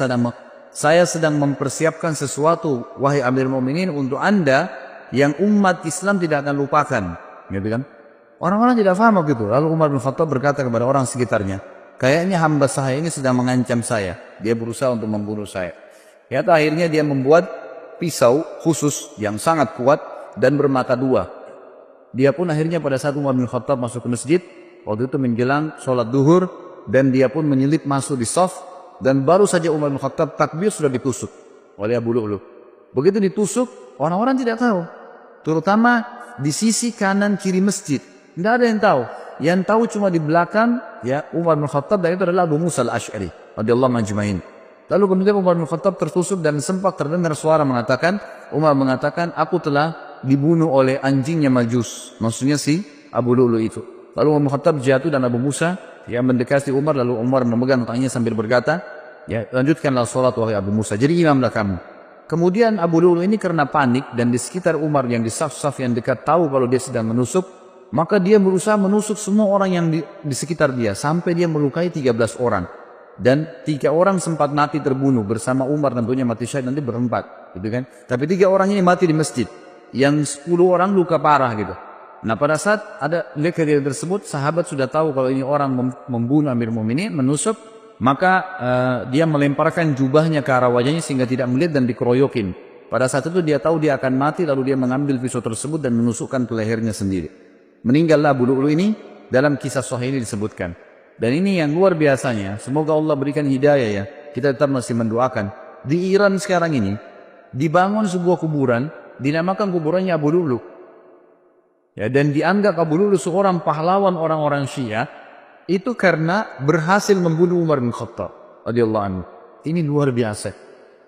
sedang mempersiapkan sesuatu, wahai Amir Mu'minin, untuk Anda yang umat Islam tidak akan lupakan. Gitu kan? Orang-orang tidak paham begitu. Lalu Umar bin Khattab berkata kepada orang sekitarnya, kayaknya hamba saya ini sedang mengancam saya. Dia berusaha untuk membunuh saya. Ya, akhirnya dia membuat pisau khusus yang sangat kuat dan bermata dua. Dia pun akhirnya pada saat Umar bin Khattab masuk ke masjid, waktu itu menjelang sholat duhur, dan dia pun menyelip masuk di shaf, dan baru saja Umar bin Khattab takbir sudah ditusuk oleh Abu Lu'lu'. Begitu ditusuk, orang-orang tidak tahu, terutama di sisi kanan kiri masjid. Tidak ada yang tahu. Yang tahu cuma di belakang ya Umar bin Khattab, dan itu adalah Abu Musa al-Ash'ari radhiyallahu anhu. Lalu kemudian Umar bin Khattab tertusuk dan sempat terdengar suara mengatakan, Umar mengatakan, aku telah dibunuh oleh anjingnya Majus. Maksudnya si Abu Lu'lu' itu. Lalu Umar bin Khattab jatuh dan Abu Musa yang mendekati Umar, lalu Umar memegang tangannya sambil berkata, ya lanjutkanlah sholat wahai Abu Musa, jadi imamlah kamu. Kemudian Abu Lu'lu' ini karena panik dan di sekitar Umar yang di saf-saf yang dekat tahu kalau dia sedang menusuk, maka dia berusaha menusuk semua orang yang di sekitar dia sampai dia melukai 13 orang. Dan 3 orang sempat mati terbunuh bersama Umar, tentunya mati syahid nanti berempat, gitu kan? Tapi 3 orang ini mati di masjid, yang 10 orang luka parah gitu. Nah pada saat ada kejadian tersebut, sahabat sudah tahu kalau ini orang membunuh Amir Mu'minin, menusuk, maka dia melemparkan jubahnya ke arah wajahnya sehingga tidak melihat dan dikeroyokin. Pada saat itu dia tahu dia akan mati, lalu dia mengambil pisau tersebut dan menusukkan ke lehernya sendiri. Meninggallah Abu Lu'lu' ini, dalam kisah sahih ini disebutkan. Dan ini yang luar biasanya, semoga Allah berikan hidayah ya, kita tetap masih mendoakan. Di Iran sekarang ini, dibangun sebuah kuburan, dinamakan kuburannya Abu Lu'lu'. Ya, dan dianggap Abu Lu'lu' seorang pahlawan orang-orang Syiah itu karena berhasil membunuh Umar bin Khattab radhiyallahu anhu. Ini luar biasa.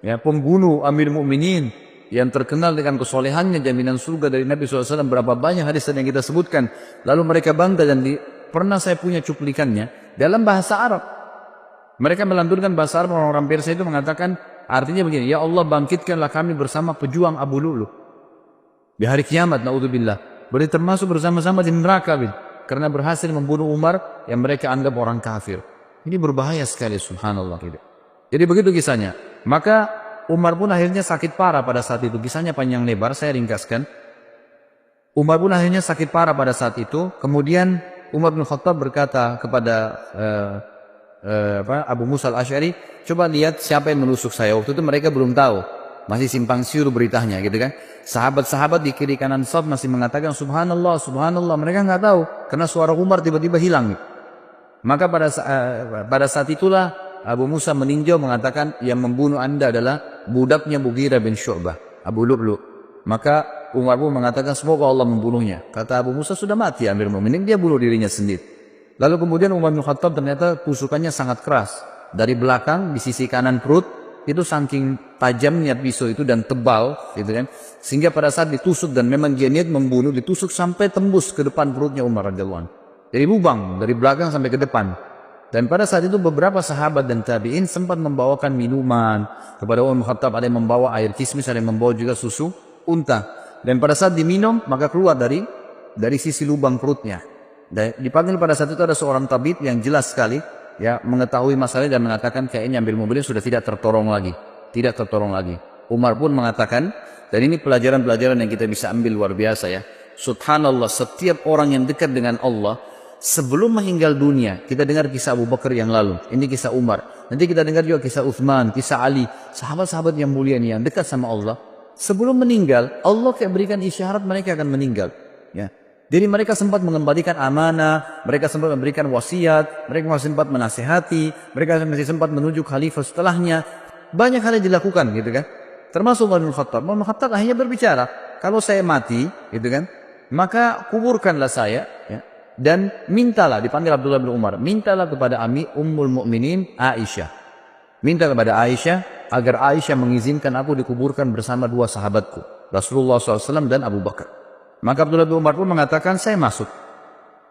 Ya, pembunuh Amir Mu'minin yang terkenal dengan kesolehannya, jaminan surga dari Nabi SAW, berapa banyak hadis yang kita sebutkan. Lalu mereka bangga dan pernah saya punya cuplikannya dalam bahasa Arab. Mereka melanturkan bahasa Arab, orang-orang Persia itu mengatakan artinya begini, ya Allah bangkitkanlah kami bersama pejuang Abu Lu'lu' di hari kiamat, naudzubillah. Berarti termasuk bersama-sama di neraka karena berhasil membunuh Umar yang mereka anggap orang kafir. Ini berbahaya sekali, subhanallah. Jadi begitu kisahnya. Maka Umar pun akhirnya sakit parah pada saat itu. Kisahnya panjang lebar, saya ringkaskan. Umar pun akhirnya sakit parah pada saat itu. Kemudian Umar bin Khattab berkata kepada Abu Musa al-Ash'ari, coba lihat siapa yang menusuk saya. Waktu itu mereka belum tahu, masih simpang siur beritanya gitu kan. Sahabat-sahabat di kiri kanan saf masih mengatakan subhanallah, subhanallah. Mereka nggak tahu karena suara Umar tiba-tiba hilang. Maka pada saat itulah Abu Musa meninjau mengatakan yang membunuh anda adalah budaknya Mughirah bin Syu'bah, Abu Lu'lu'. Maka Umar pun mengatakan semoga Allah membunuhnya. Kata Abu Musa, sudah mati Amir Mu'minin, dia bunuh dirinya sendiri. Lalu kemudian Umar bin Khattab ternyata tusukannya sangat keras. Dari belakang di sisi kanan perut, itu saking tajamnya pisau itu dan tebal gitu kan, sehingga pada saat ditusuk dan memang dia niat membunuh, ditusuk sampai tembus ke depan perutnya Umar radhiyallahu anhu. Jadi lubang dari belakang sampai ke depan. Dan pada saat itu beberapa sahabat dan tabi'in sempat membawakan minuman kepada Umar bin Khattab. Ada yang membawa air kismis, ada yang membawa juga susu unta. Dan pada saat diminum, maka keluar dari sisi lubang perutnya. Dan dipanggil pada saat itu ada seorang tabib yang jelas sekali ya mengetahui masalahnya dan mengatakan kayaknya ambil mobilnya sudah tidak tertolong lagi. Tidak tertolong lagi. Umar pun mengatakan, dan ini pelajaran-pelajaran yang kita bisa ambil luar biasa ya. Subhanallah, setiap orang yang dekat dengan Allah, sebelum meninggal dunia, kita dengar kisah Abu Bakar yang lalu. Ini kisah Umar. Nanti kita dengar juga kisah Uthman, kisah Ali. Sahabat-sahabat yang mulia ini, yang dekat sama Allah. Sebelum meninggal, Allah kayak berikan isyarat mereka akan meninggal. Ya. Jadi mereka sempat mengembalikan amanah, mereka sempat memberikan wasiat, mereka masih sempat menasihati, mereka masih sempat menuju khalifah setelahnya. Banyak hal yang dilakukan gitu kan. Termasuk Umar bin Khattab. Umar bin Khattab akhirnya berbicara, kalau saya mati, gitu kan, maka kuburkanlah saya, ya, dan mintalah, dipanggil Abdullah bin Umar, mintalah kepada Ummul Mukminin Aisyah. Minta kepada Aisyah agar Aisyah mengizinkan aku dikuburkan bersama dua sahabatku, Rasulullah SAW dan Abu Bakar. Maka Abdullah bin Umar pun mengatakan, saya masuk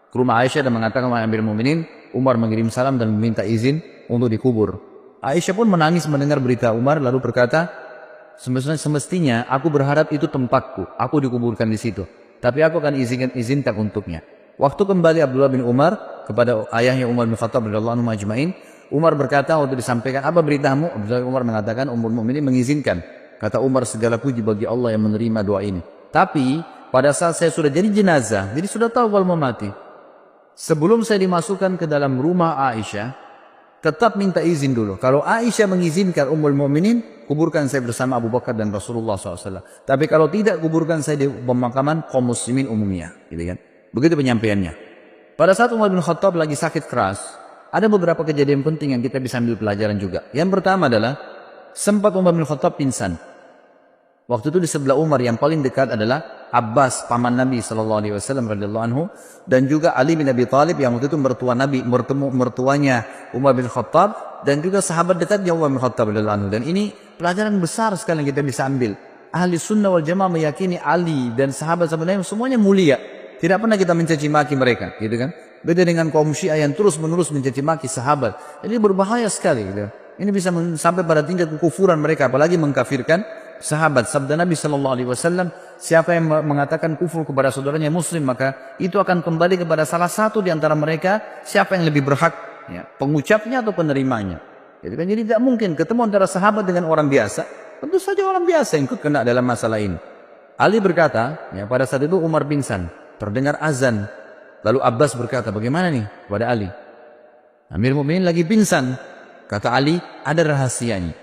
ke rumah Aisyah dan mengatakan, wahai Amirul Mukminin, Umar mengirim salam dan meminta izin untuk dikubur. Aisyah pun menangis mendengar berita Umar, lalu berkata, semestinya aku berharap itu tempatku, aku dikuburkan di situ. Tapi aku akan izinkan untuknya. Waktu kembali Abdullah bin Umar kepada ayahnya Umar bin Khattab radhiyallahu anhu ajma'in, Umar berkata waktu disampaikan, apa beritamu? Abdullah bin Umar mengatakan, Ummul Mukminin mengizinkan. Kata Umar, segala puji bagi Allah yang menerima doa ini. Tapi pada saat saya sudah jadi jenazah, jadi sudah tahu kalau mau mati. Sebelum saya dimasukkan ke dalam rumah Aisyah, tetap minta izin dulu. Kalau Aisyah mengizinkan Ummul Mukminin, kuburkan saya bersama Abu Bakar dan Rasulullah SAW. Tapi kalau tidak, kuburkan saya di pemakaman kaum muslimin umumnya. Gitu kan? Begitu penyampaiannya. Pada saat Umar bin Khattab lagi sakit keras, ada beberapa kejadian penting yang kita bisa ambil pelajaran juga. Yang pertama adalah, sempat Umar bin Khattab pingsan. Waktu itu di sebelah Umar yang paling dekat adalah Abbas, paman Nabi SAW radhiyallahu anhu, dan juga Ali bin Abi Thalib yang waktu itu mertua Nabi, mertuanya Umar bin Khattab, dan juga sahabat dekatnya Umar bin Khattab radhiyallahu anhu. Dan ini pelajaran besar sekali yang kita bisa ambil. Ahli sunnah wal jamaah meyakini Ali dan sahabat-sahabat Nabi semuanya mulia. Tidak pernah kita mencaci maki mereka, gitu kan? Beda dengan kaum Syiah yang terus-menerus mencaci maki sahabat. Jadi berbahaya sekali, gitu. Ini bisa sampai pada tingkat kekufuran mereka, apalagi mengkafirkan sahabat. Sabda Nabi SAW, siapa yang mengatakan kufur kepada saudaranya muslim, maka itu akan kembali kepada salah satu di antara mereka, siapa yang lebih berhak, ya, pengucapnya atau penerimanya. Jadi tidak mungkin ketemu antara sahabat dengan orang biasa. Tentu saja orang biasa yang ikut kena dalam masalah ini. Ali berkata, ya, pada saat itu Umar pingsan, terdengar azan. Lalu Abbas berkata, bagaimana nih kepada Ali? Amirul Mukminin lagi pingsan. Kata Ali, ada rahasianya.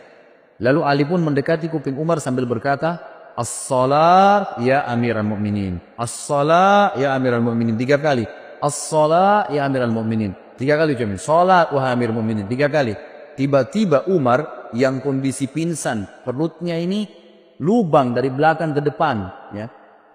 Lalu Ali pun mendekati kuping Umar sambil berkata, As-salat ya Amirul Mukminin. As-salat ya Amirul Mukminin. 3 kali. As-salat ya Amirul Mukminin. 3 kali cuma. Salat wahai Amirul Mukminin. 3 kali. Tiba-tiba Umar yang kondisi pingsan, perutnya ini lubang dari belakang ke depan, ya,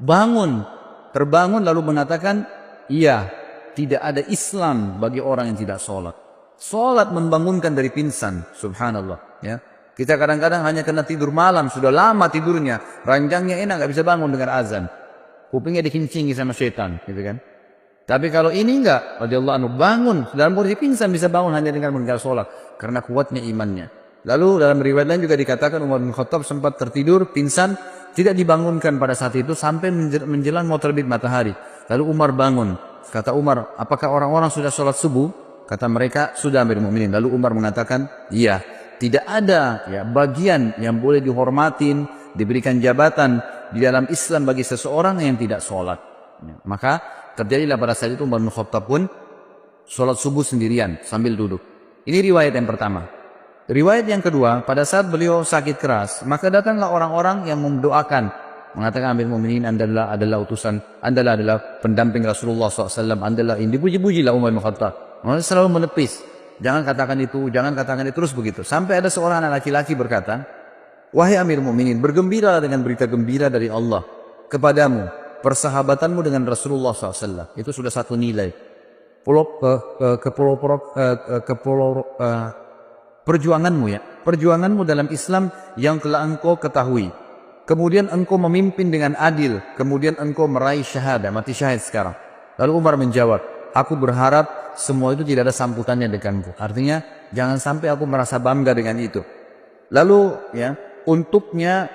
bangun, terbangun lalu mengatakan, iya, tidak ada Islam bagi orang yang tidak sholat. Sholat membangunkan dari pingsan, subhanallah. Ya. Kita kadang-kadang hanya kena tidur malam, sudah lama tidurnya, ranjangnya enak, nggak bisa bangun dengan azan. Kupingnya dikincingi sama setan, gitu kan. Tapi kalau ini enggak, radhiyallahu anhu, bangun, dalam kondisi pingsan bisa bangun hanya dengan meninggal sholat, karena kuatnya imannya. Lalu dalam riwayat lain juga dikatakan Umar bin Khattab sempat tertidur, pingsan, tidak dibangunkan pada saat itu sampai menjelang mau terbit matahari. Lalu Umar bangun. Kata Umar, apakah orang-orang sudah sholat subuh? Kata mereka, sudah Amirul Mukminin. Lalu Umar mengatakan, iya, tidak ada ya bagian yang boleh dihormatin, diberikan jabatan di dalam Islam bagi seseorang yang tidak sholat. Ya, maka terjadilah pada saat itu Umar bin Khattab pun sholat subuh sendirian sambil duduk. Ini riwayat yang pertama. Riwayat yang kedua, pada saat beliau sakit keras, maka datanglah orang-orang yang mendoakan, mengatakan Amirul Mukminin adalah utusan, adalah pendamping Rasulullah SAW, ini dipuji-pujilah Umar bin Khattab. Mereka selalu menepis, jangan katakan itu, terus begitu. Sampai ada seorang anak laki-laki berkata, wahai Amirul Mukminin, bergembira dengan berita gembira dari Allah kepadamu, persahabatanmu dengan Rasulullah SAW. Itu sudah satu nilai. Perjuanganmu ya, perjuanganmu dalam Islam yang telah engkau ketahui. Kemudian engkau memimpin dengan adil, kemudian engkau meraih syahadah, mati syahid sekarang. Lalu Umar menjawab, aku berharap semua itu tidak ada sambutannya denganku. Artinya jangan sampai aku merasa bangga dengan itu. Lalu ya untuknya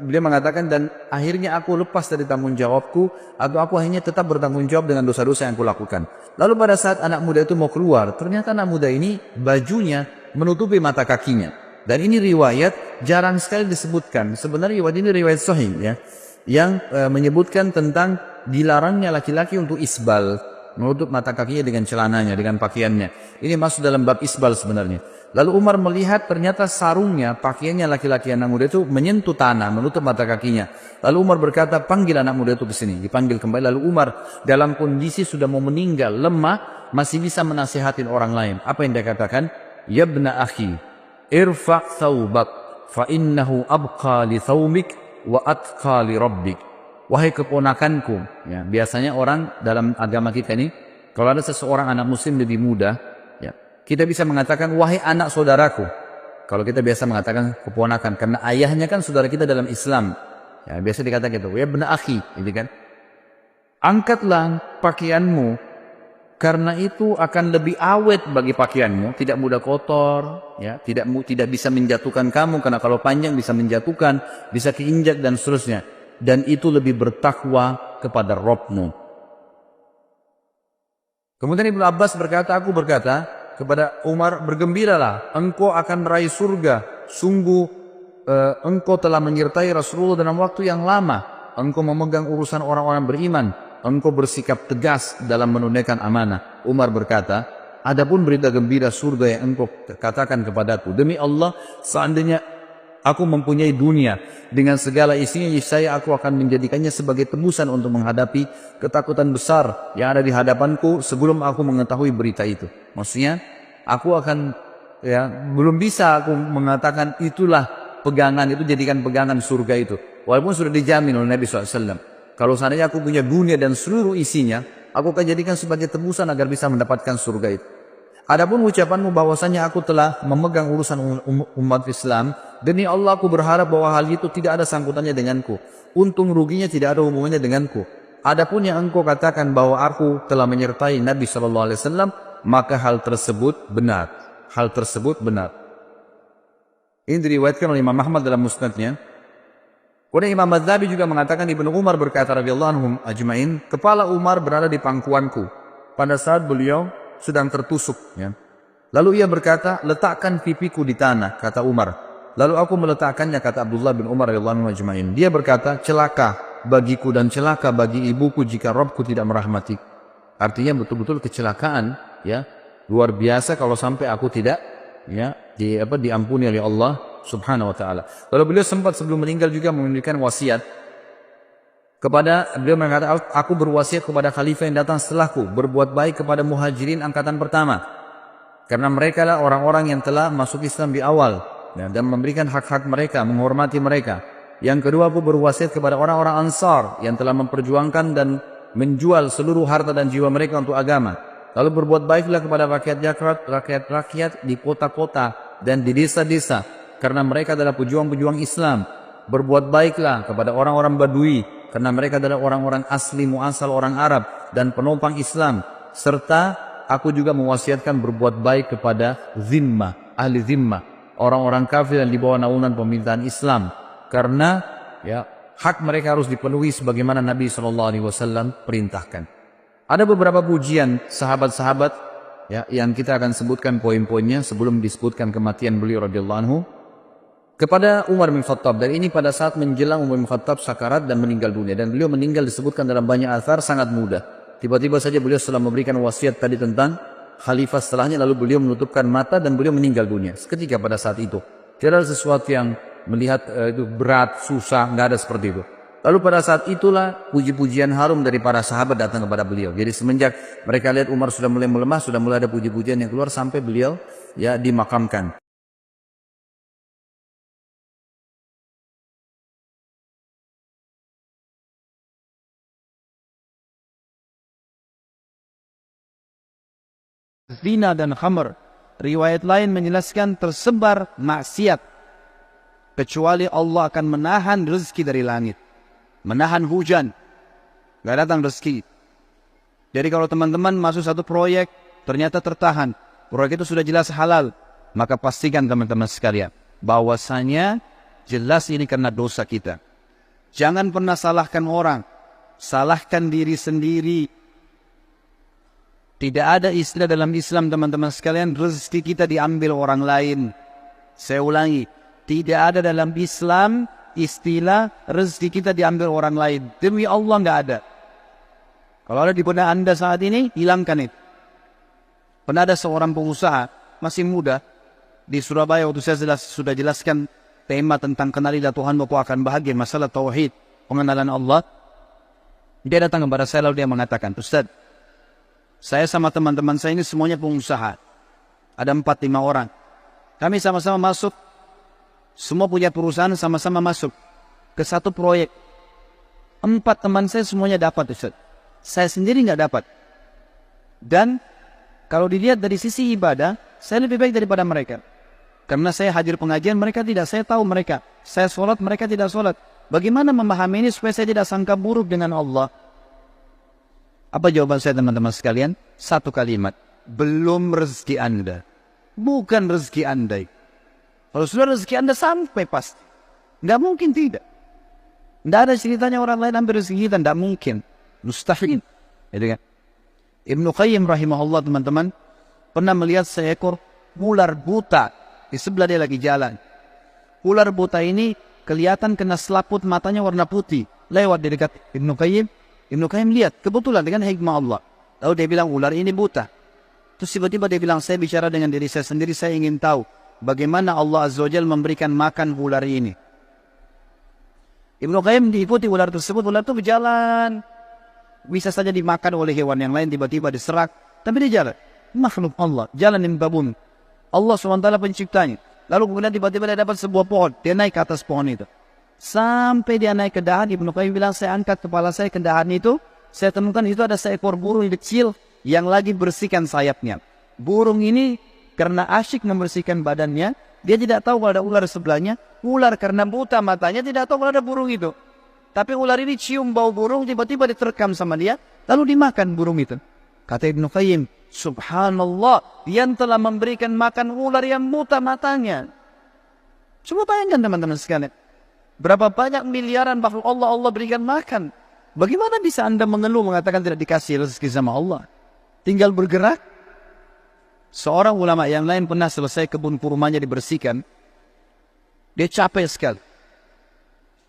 beliau mengatakan, dan akhirnya aku lepas dari tanggung jawabku, atau aku akhirnya tetap bertanggung jawab dengan dosa-dosa yang kulakukan. Lalu pada saat anak muda itu mau keluar, ternyata anak muda ini bajunya menutupi mata kakinya. Dan ini riwayat jarang sekali disebutkan. Sebenarnya riwayat ini riwayat sahih ya, yang menyebutkan tentang dilarangnya laki-laki untuk isbal, menutup mata kakinya dengan celananya, dengan pakaiannya. Ini masuk dalam bab isbal sebenarnya. Lalu Umar melihat ternyata sarungnya, pakaiannya laki-laki anak muda itu menyentuh tanah, menutup mata kakinya. Lalu Umar berkata, panggil anak muda itu ke sini. Dipanggil kembali. Lalu Umar dalam kondisi sudah mau meninggal, lemah, masih bisa menasihatin orang lain. Apa yang dia katakan? Ya ibna akhi, irfa' thawbak, fa innahu abqa li thawmik wa atqa li rabbik. Wahai keponakanku, ya, biasanya orang dalam agama kita ini, kalau ada seseorang anak muslim lebih muda, ya, kita bisa mengatakan wahai anak saudaraku. Kalau kita biasa mengatakan keponakan, karena ayahnya kan saudara kita dalam Islam. Ya, biasa dikatakan itu, ya ibna akhi, gitu kan. Angkatlah pakaianmu, karena itu akan lebih awet bagi pakaianmu, tidak mudah kotor, ya, tidak bisa menjatuhkan kamu, karena kalau panjang bisa menjatuhkan, bisa keinjak dan seterusnya. Dan itu lebih bertakwa kepada Rabbmu. Kemudian Ibnu Abbas berkata, aku berkata kepada Umar, bergembiralah, engkau akan meraih surga. Sungguh engkau telah menyertai Rasulullah dalam waktu yang lama. Engkau memegang urusan orang-orang beriman. Engkau bersikap tegas dalam menunaikan amanah. Umar berkata, adapun berita gembira surga yang engkau katakan kepadaku, demi Allah, seandainya aku mempunyai dunia dengan segala isinya, aku akan menjadikannya sebagai tebusan untuk menghadapi ketakutan besar yang ada di hadapanku sebelum aku mengetahui berita itu. Maksudnya, aku akan, ya, belum bisa aku mengatakan itulah pegangan itu, jadikan pegangan surga itu. Walaupun sudah dijamin oleh Nabi SAW. Kalau seandainya aku punya dunia dan seluruh isinya, aku akan jadikan sebagai tebusan agar bisa mendapatkan surga itu. Adapun ucapanmu bahwasanya aku telah memegang urusan umat Islam, demi Allah aku berharap bahwa hal itu tidak ada sangkutannya denganku. Untung ruginya tidak ada hubungannya denganku. Adapun yang engkau katakan bahwa aku telah menyertai Nabi SAW, maka hal tersebut benar. Hal tersebut benar. Ini diriwayatkan oleh Imam Ahmad dalam musnadnya. Kemudian Imam Madzabi juga mengatakan, Ibnu Umar berkata radhiyallahu anhum ajmain, kepala Umar berada di pangkuanku pada saat beliau sedang tertusuk, ya. Lalu ia berkata, letakkan pipiku di tanah, kata Umar. Lalu aku meletakkannya, kata Abdullah bin Umar radhiyallahu anhu ajmain. Dia berkata, celaka bagiku dan celaka bagi ibuku jika Rabbku tidak merahmati. Artinya betul-betul kecelakaan, ya, luar biasa kalau sampai aku tidak, ya, diampuni oleh Allah Subhanahu wa taala. Lalu beliau sempat sebelum meninggal juga memberikan wasiat kepada, beliau mengatakan, aku berwasiat kepada khalifah yang datang setelahku, berbuat baik kepada muhajirin angkatan pertama, karena mereka lah orang-orang yang telah masuk Islam di awal, dan memberikan hak-hak mereka, menghormati mereka. Yang kedua, aku berwasiat kepada orang-orang Ansar yang telah memperjuangkan dan menjual seluruh harta dan jiwa mereka untuk agama. Lalu berbuat baiklah kepada rakyat-rakyat di kota-kota dan di desa-desa, karena mereka adalah pejuang-pejuang Islam. Berbuat baiklah kepada orang-orang Badui, karena mereka adalah orang-orang asli muasal orang Arab dan penopang Islam. Serta aku juga mewasiatkan berbuat baik kepada zimmah, ahli zimmah, orang-orang kafir yang di bawah naungan pemerintahan Islam. Karena, ya, hak mereka harus dipenuhi sebagaimana Nabi SAW perintahkan. Ada beberapa pujian sahabat-sahabat, ya, yang kita akan sebutkan poin-poinnya sebelum disebutkan kematian beliau radhiyallahu anhu kepada Umar bin Khattab. Dan ini pada saat menjelang Umar bin Khattab sakarat dan meninggal dunia. Dan beliau meninggal disebutkan dalam banyak athar sangat muda. Tiba-tiba saja beliau setelah memberikan wasiat tadi tentang khalifah setelahnya, lalu beliau menutupkan mata dan beliau meninggal dunia. Seketika pada saat itu. Tidak ada sesuatu yang melihat itu berat, susah, nggak ada seperti itu. Lalu pada saat itulah puji-pujian harum dari para sahabat datang kepada beliau. Jadi semenjak mereka lihat Umar sudah mulai melemah, sudah mulai ada puji-pujian yang keluar sampai beliau, ya, dimakamkan.
Zina dan khamr. Riwayat lain menjelaskan tersebar maksiat. Kecuali Allah akan menahan rezeki dari langit. Menahan hujan. Gak datang rezeki. Jadi kalau teman-teman masuk satu proyek, ternyata tertahan, proyek itu sudah jelas halal, maka pastikan teman-teman sekalian, bahwasanya jelas ini karena dosa kita. Jangan pernah salahkan orang, salahkan diri sendiri. Tidak ada istilah dalam Islam teman-teman sekalian, rezeki kita diambil orang lain. Saya ulangi, tidak ada dalam Islam istilah rezeki kita diambil orang lain. Demi Allah nggak ada. Kalau ada di benak Anda saat ini, hilangkan itu. Pernah ada seorang pengusaha, masih muda, di Surabaya waktu saya sudah jelaskan tema tentang kenalilah Tuhan kau akan bahagia, masalah tauhid, pengenalan Allah. Dia datang kepada saya lalu dia mengatakan, Ustaz, saya sama teman-teman saya ini semuanya pengusaha. Ada 4-5 orang. Kami sama-sama masuk, semua punya perusahaan sama-sama masuk ke satu proyek. 4 teman saya semuanya dapat, Ustaz. Saya sendiri nggak dapat. Dan kalau dilihat dari sisi ibadah, saya lebih baik daripada mereka. Karena saya hadir pengajian, mereka tidak. Saya tahu mereka. Saya sholat, mereka tidak sholat. Bagaimana memahami ini supaya saya tidak sangka buruk dengan Allah? Apa jawaban saya teman-teman sekalian? Satu kalimat. Belum rezeki Anda. Bukan rezeki Anda. Kalau sudah rezeki Anda sampai pasti. Nggak mungkin tidak. Nggak ada ceritanya orang lain ambil rezeki kita. Nggak mungkin. Mustahil. Gitu kan? Ibnu Qayyim rahimahullah teman-teman pernah melihat seekor ular buta. Di sebelah dia lagi jalan. Ular buta ini kelihatan kena selaput matanya warna putih. Lewat di dekat Ibnu Qayyim. Ibnu Qayyim lihat, kebetulan dengan hikmah Allah. Lalu dia bilang, ular ini buta. Terus tiba-tiba dia bilang, saya bicara dengan diri saya sendiri, saya ingin tahu bagaimana Allah Azza wa Jalla memberikan makan ular ini. Ibnu Qayyim diikuti ular tersebut, ular itu berjalan. Bisa saja dimakan oleh hewan yang lain, tiba-tiba diserak. Tapi dia jalan. Makhluk Allah, jalan yang babun. Allah SWT penciptanya. Lalu kemudian tiba-tiba dia dapat sebuah pohon. Dia naik ke atas pohon itu. Sampai dia naik ke dahan, Ibnu Qayyim bilang, saya angkat kepala saya ke dahan itu. Saya temukan itu ada seekor burung kecil yang lagi bersihkan sayapnya. Burung ini karena asyik membersihkan badannya, dia tidak tahu kalau ada ular sebelahnya. Ular karena buta matanya tidak tahu kalau ada burung itu. Tapi ular ini cium bau burung, tiba-tiba diterkam sama dia, lalu dimakan burung itu. Kata Ibnu Qayyim, subhanallah, dia telah memberikan makan ular yang buta matanya. Coba bayangkan teman-teman sekalian. Berapa banyak miliaran makhluk Allah berikan makan. Bagaimana bisa Anda mengeluh mengatakan tidak dikasih rezeki sama Allah? Tinggal bergerak. Seorang ulama yang lain pernah selesai kebun kurmanya dibersihkan. Dia capek sekali.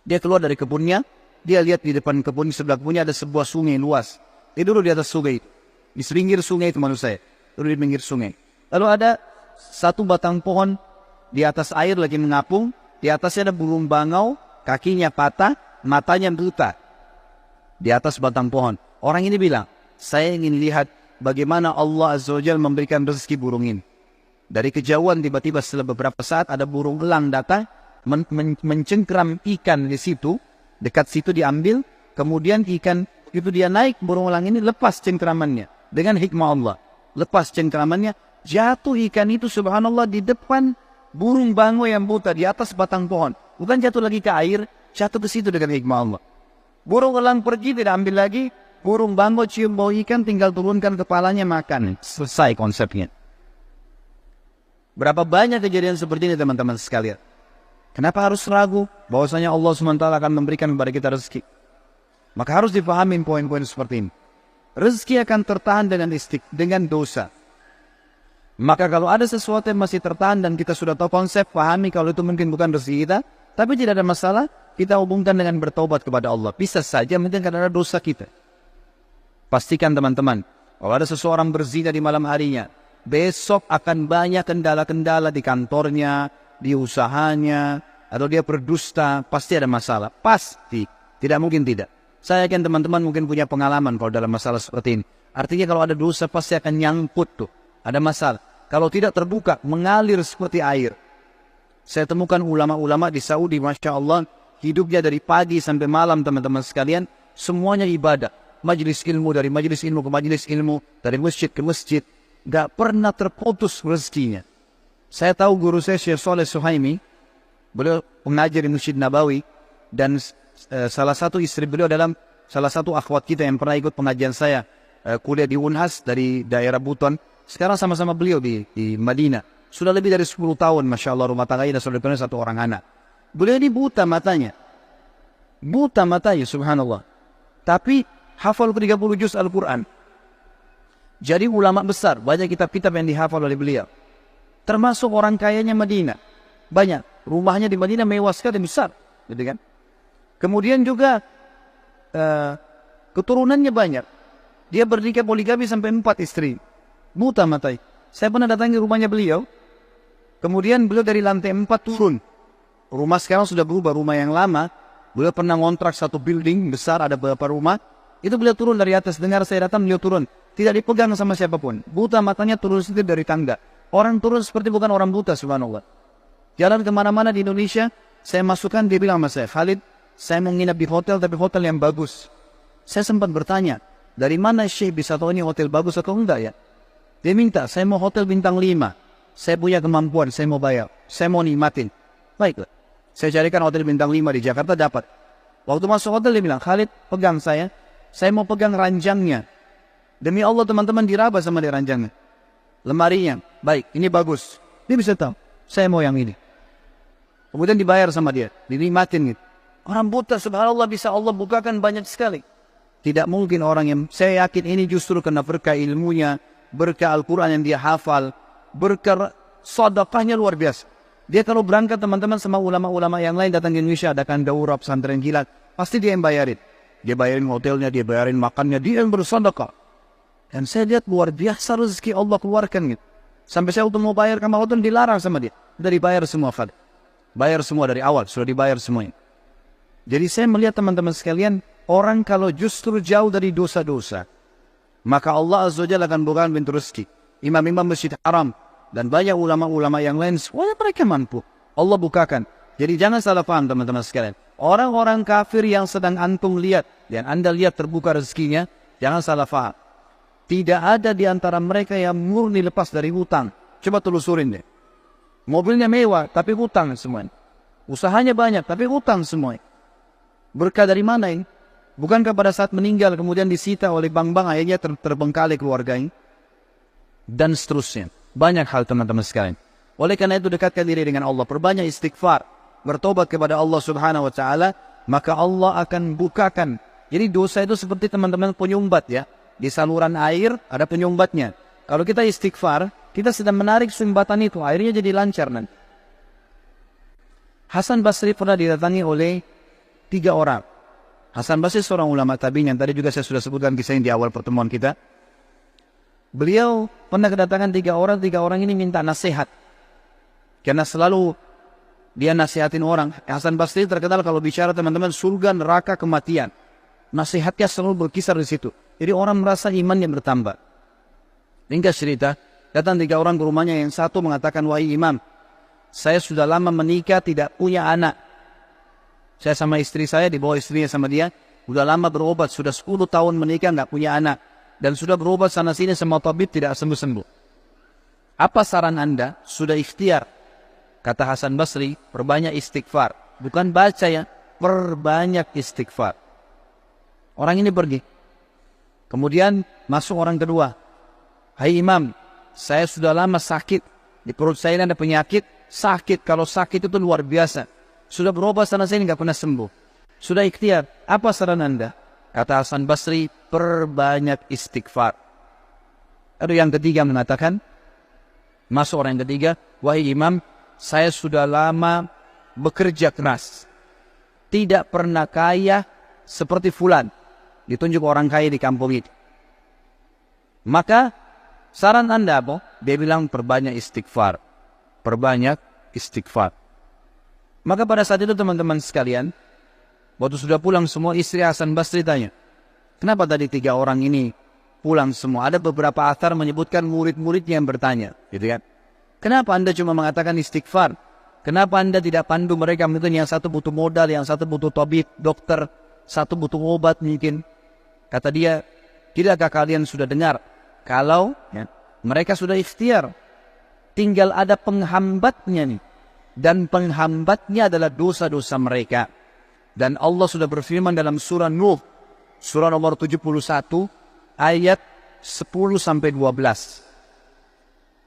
Dia keluar dari kebunnya. Dia lihat di depan kebun, di sebelah kebunnya ada sebuah sungai luas. Dia duduk di atas sungai. Di pinggir sungai itu maksud saya. Duduk di pinggir sungai. Lalu ada satu batang pohon di atas air lagi mengapung. Di atasnya ada burung bangau, kakinya patah, matanya buta. Di atas batang pohon. Orang ini bilang, saya ingin lihat bagaimana Allah Azza wa Jalla memberikan rezeki burung ini. Dari kejauhan tiba-tiba setelah beberapa saat ada burung elang datang, mencengkram ikan di situ, dekat situ diambil, kemudian ikan itu dia naik, burung elang ini lepas cengkramannya. Dengan hikmah Allah. Lepas cengkramannya, jatuh ikan itu subhanallah di depan burung bangau yang buta di atas batang pohon. Bukan jatuh lagi ke air, jatuh ke situ dengan hikmah Allah. Burung elang pergi, tidak ambil lagi. Burung bangau cium bau ikan, tinggal turunkan kepalanya makan. Selesai konsepnya. Berapa banyak kejadian seperti ini teman-teman sekalian. Kenapa harus ragu bahwasanya Allah SWT akan memberikan kepada kita rezeki? Maka harus dipahami poin-poin seperti ini. Rezeki akan tertahan dengan dosa. Maka kalau ada sesuatu yang masih tertahan dan kita sudah tahu konsep, pahami kalau itu mungkin bukan rezeki kita, tapi tidak ada masalah, kita hubungkan dengan bertaubat kepada Allah. Bisa saja mungkin karena ada dosa kita. Pastikan teman-teman, kalau ada seseorang berzina di malam harinya, besok akan banyak kendala-kendala di kantornya, di usahanya, atau dia berdusta, pasti ada masalah. Pasti, tidak mungkin tidak. Saya yakin teman-teman mungkin punya pengalaman kalau dalam masalah seperti ini. Artinya kalau ada dosa pasti akan nyangkut tuh. Ada masalah. Kalau tidak terbuka, mengalir seperti air. Saya temukan ulama-ulama di Saudi, Masya Allah, hidupnya dari pagi sampai malam teman-teman sekalian, semuanya ibadah. Majelis ilmu, dari majelis ilmu ke majelis ilmu, dari masjid ke masjid. Gak pernah terputus rezekinya. Saya tahu guru saya, Syekh Saleh Suhaimi, beliau pengajar di Masjid Nabawi, dan salah satu istri beliau dalam salah satu akhwat kita yang pernah ikut pengajian saya, kuliah di Unhas dari daerah Buton. Sekarang sama-sama beliau di Madinah. Sudah lebih dari 10 tahun, Masya Allah, rumah tangganya sudah punya satu orang anak. Beliau ini buta matanya. Buta matanya, subhanallah. Tapi hafal 30 juz Al-Quran. Jadi ulama besar, banyak kitab-kitab yang dihafal oleh beliau. Termasuk orang kayanya Madinah. Banyak. Rumahnya di Madinah mewah sekali, besar. Gitu kan? Kemudian juga keturunannya banyak. Dia bernikah poligami sampai 4 istri. Buta matai. Saya pernah datangi rumahnya beliau. Kemudian beliau dari lantai 4 turun. Rumah sekarang sudah berubah, rumah yang lama. Beliau pernah ngontrak satu building besar, ada beberapa rumah. Itu beliau turun dari atas. Dengar saya datang, beliau turun. Tidak dipegang sama siapapun. Buta matanya turun sedikit dari tangga. Orang turun seperti bukan orang buta, subhanallah. Jalan kemana-mana di Indonesia, saya masukkan, dia bilang sama saya, Khalid, saya mau nginap di hotel, tapi hotel yang bagus. Saya sempat bertanya, dari mana Syekh bisa tahu ini hotel bagus atau enggak ya? Dia minta, saya mau hotel bintang 5. Saya punya kemampuan, saya mau bayar. Saya mau nikmatin. Baiklah. Saya carikan hotel bintang 5 di Jakarta, dapat. Waktu masuk hotel, dia bilang, Khalid, pegang saya. Saya mau pegang ranjangnya. Demi Allah, teman-teman, diraba sama dia ranjangnya. Lemarinya, baik, ini bagus. Dia bisa tahu, saya mau yang ini. Kemudian dibayar sama dia, dinikmatin gitu. Orang buta, subhanallah, bisa Allah bukakan banyak sekali. Tidak mungkin orang yang, saya yakin ini justru karena berkah ilmunya, berkah Al-Quran yang dia hafal, berkah sedekahnya luar biasa. Dia kalau berangkat teman-teman sama ulama-ulama yang lain datang ke Indonesia, adakan daurah pesantren kilat, pasti dia yang bayarin. Dia bayarin hotelnya, dia bayarin makannya, dia yang bersedekah. Dan saya lihat luar biasa rezeki Allah keluarkan gitu. Sampai saya waktu mau bayar kamar hotel dilarang sama dia. Sudah dibayar semua, Fadil. Bayar semua dari awal, sudah dibayar semuanya. Jadi saya melihat teman-teman sekalian, orang kalau justru jauh dari dosa-dosa, maka Allah Azza wa Jalla akan bukakan pintu rezeki. Imam-imam Masjid Haram dan banyak ulama-ulama yang lain, semuanya mereka mampu. Allah bukakan. Jadi jangan salah paham teman-teman sekalian. Orang-orang kafir yang sedang antum lihat, dan anda lihat terbuka rezekinya, jangan salah paham. Tidak ada di antara mereka yang murni lepas dari hutang. Coba telusurin deh. Mobilnya mewah, tapi hutang semuanya. Usahanya banyak, tapi hutang semuanya. Berkah dari mana ini? Bukankah pada saat meninggal kemudian disita oleh bank-bank, akhirnya terbengkalai keluarganya? Dan seterusnya. Banyak hal teman-teman sekalian. Oleh karena itu dekatkan diri dengan Allah. Perbanyak istighfar. Bertobat kepada Allah subhanahu wa ta'ala. Maka Allah akan bukakan. Jadi dosa itu seperti teman-teman penyumbat ya. Di saluran air ada penyumbatnya. Kalau kita istighfar, kita sedang menarik sumbatan itu. Airnya jadi lancar nanti. Hasan Basri pernah didatangi oleh 3 orang. Hasan Basri seorang ulama tabi'in yang tadi juga saya sudah sebutkan kisahnya di awal pertemuan kita. Beliau pernah kedatangan 3 orang. 3 orang ini minta nasihat. Karena selalu dia nasihatin orang. Hasan Basri terkenal kalau bicara teman-teman surga, neraka, kematian. Nasihatnya selalu berkisar di situ. Jadi orang merasa imannya bertambah. Ringkas cerita, datang 3 orang ke rumahnya. Yang satu mengatakan, wahai imam, saya sudah lama menikah tidak punya anak. Saya sama istri saya, dibawa istrinya sama dia. Sudah lama berobat, sudah 10 tahun menikah nggak punya anak. Dan sudah berobat sana sini sama tabib tidak sembuh-sembuh. Apa saran anda? Sudah ikhtiar. Kata Hasan Basri, perbanyak istighfar. Bukan baca ya, perbanyak istighfar. Orang ini pergi. Kemudian masuk orang kedua. Hai imam, saya sudah lama sakit. Di perut saya ada penyakit. Sakit, kalau sakit itu luar biasa. Sudah berobat sana sini nggak pernah sembuh. Sudah ikhtiar. Apa saran anda? Kata Hasan Basri, perbanyak istighfar. Ada yang ketiga mengatakan, masuk orang yang ketiga, wahai imam, saya sudah lama bekerja keras. Tidak pernah kaya seperti fulan. Ditunjuk orang kaya di kampung itu. Maka saran anda apa? Dia bilang perbanyak istighfar. Perbanyak istighfar. Maka pada saat itu teman-teman sekalian, waktu sudah pulang semua, istri Hasan Basri tanya, kenapa tadi 3 orang ini pulang semua? Ada beberapa athar menyebutkan murid-muridnya yang bertanya, gitu kan? Kenapa anda cuma mengatakan istighfar? Kenapa anda tidak pandu mereka? Mungkin yang satu butuh modal, yang satu butuh tabib, dokter, satu butuh obat mungkin. Kata dia, tidakkah kalian sudah dengar kalau ya, mereka sudah ikhtiar, tinggal ada penghambatnya nih. Dan penghambatnya adalah dosa-dosa mereka. Dan Allah sudah berfirman dalam surah Nuh, surah nomor 71, ayat 10-12.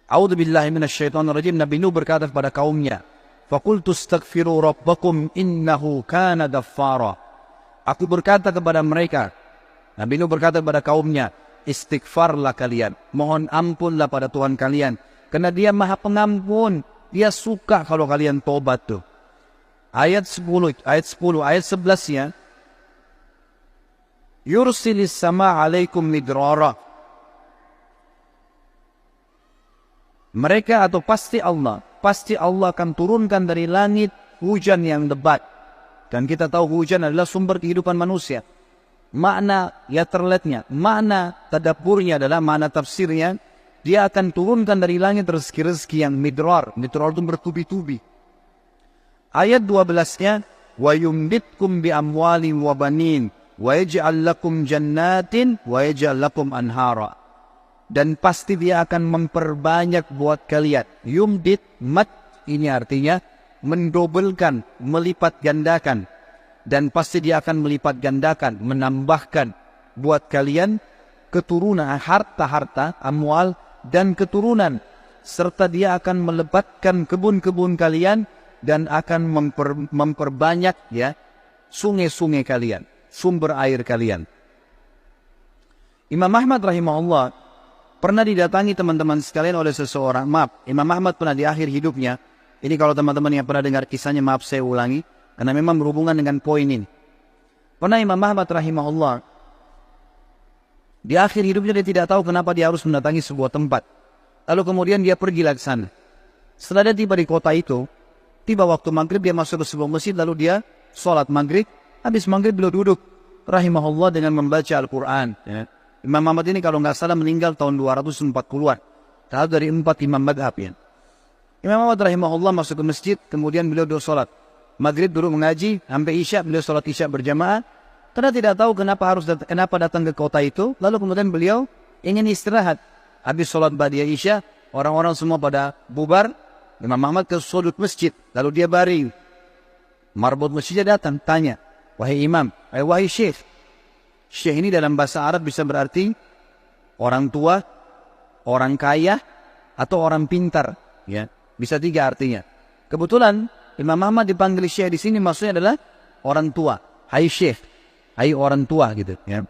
A'udzubillahi minasyaitonirrajim. Nabi Nuh berkata kepada kaumnya, "Faqultu astaghfiru rabbakum innahu kana ghaffara." Aku berkata kepada mereka, Nabi Nuh berkata kepada kaumnya, istighfarlah kalian, mohon ampunlah pada Tuhan kalian, karena Dia Maha Pengampun, Dia suka kalau kalian tobat tuh. Ayat 10, ayat 11-nya, yursilis sama alaikum midrara. Mereka atau pasti Allah akan turunkan dari langit hujan yang lebat. Dan kita tahu hujan adalah sumber kehidupan manusia. Makna ya terletnya, makna tadaburnya adalah, makna tafsirnya, Dia akan turunkan dari langit rezeki-rezeki yang midrar. Midrar itu bertubi-tubi. Ayat 12-nya, wa yumditkum bi amwali wa banin wa yaj'al lakum jannatin wa yaj'al lakum anhara. Dan pasti Dia akan memperbanyak buat kalian. Yumdit, mat, ini artinya mendobelkan, melipat gandakan. Dan pasti Dia akan melipat gandakan, menambahkan buat kalian keturunan, harta-harta, amwal, dan keturunan. Serta Dia akan melebatkan kebun-kebun kalian dan akan memperbanyak ya sungai-sungai kalian, sumber air kalian. Imam Ahmad rahimahullah pernah didatangi teman-teman sekalian oleh seseorang. Maaf, Imam Ahmad pernah di akhir hidupnya. Ini kalau teman-teman yang pernah dengar kisahnya, maaf saya ulangi, karena memang berhubungan dengan poin ini. Pernah Imam Ahmad rahimahullah di akhir hidupnya dia tidak tahu kenapa dia harus mendatangi sebuah tempat. Lalu kemudian dia pergi ke sana. Setelah dia tiba di kota itu, tiba waktu maghrib, dia masuk ke sebuah masjid, lalu dia sholat maghrib. Habis maghrib beliau duduk rahimahullah dengan membaca Al-Quran. Ya. Imam Ahmad ini kalau nggak salah meninggal tahun 240-an. Tahu dari 4 imam madhab ya. Imam Ahmad rahimahullah masuk ke masjid, kemudian beliau duduk sholat. Maghrib duduk mengaji, sampai isya beliau sholat isya berjamaah. Karena tidak tahu kenapa datang ke kota itu, lalu kemudian beliau ingin istirahat. Habis sholat ba'diyah isya, orang-orang semua pada bubar. Imam Ahmad ke sudut masjid, lalu dia baring. Marbot masjidnya datang, tanya, wahai imam, wahai syekh. Syekh ini dalam bahasa Arab bisa berarti orang tua, orang kaya, atau orang pintar. Ya, bisa 3 artinya. Kebetulan Imam Ahmad dipanggil syekh di sini maksudnya adalah orang tua. Hai syekh, hai orang tua gitu. Ya.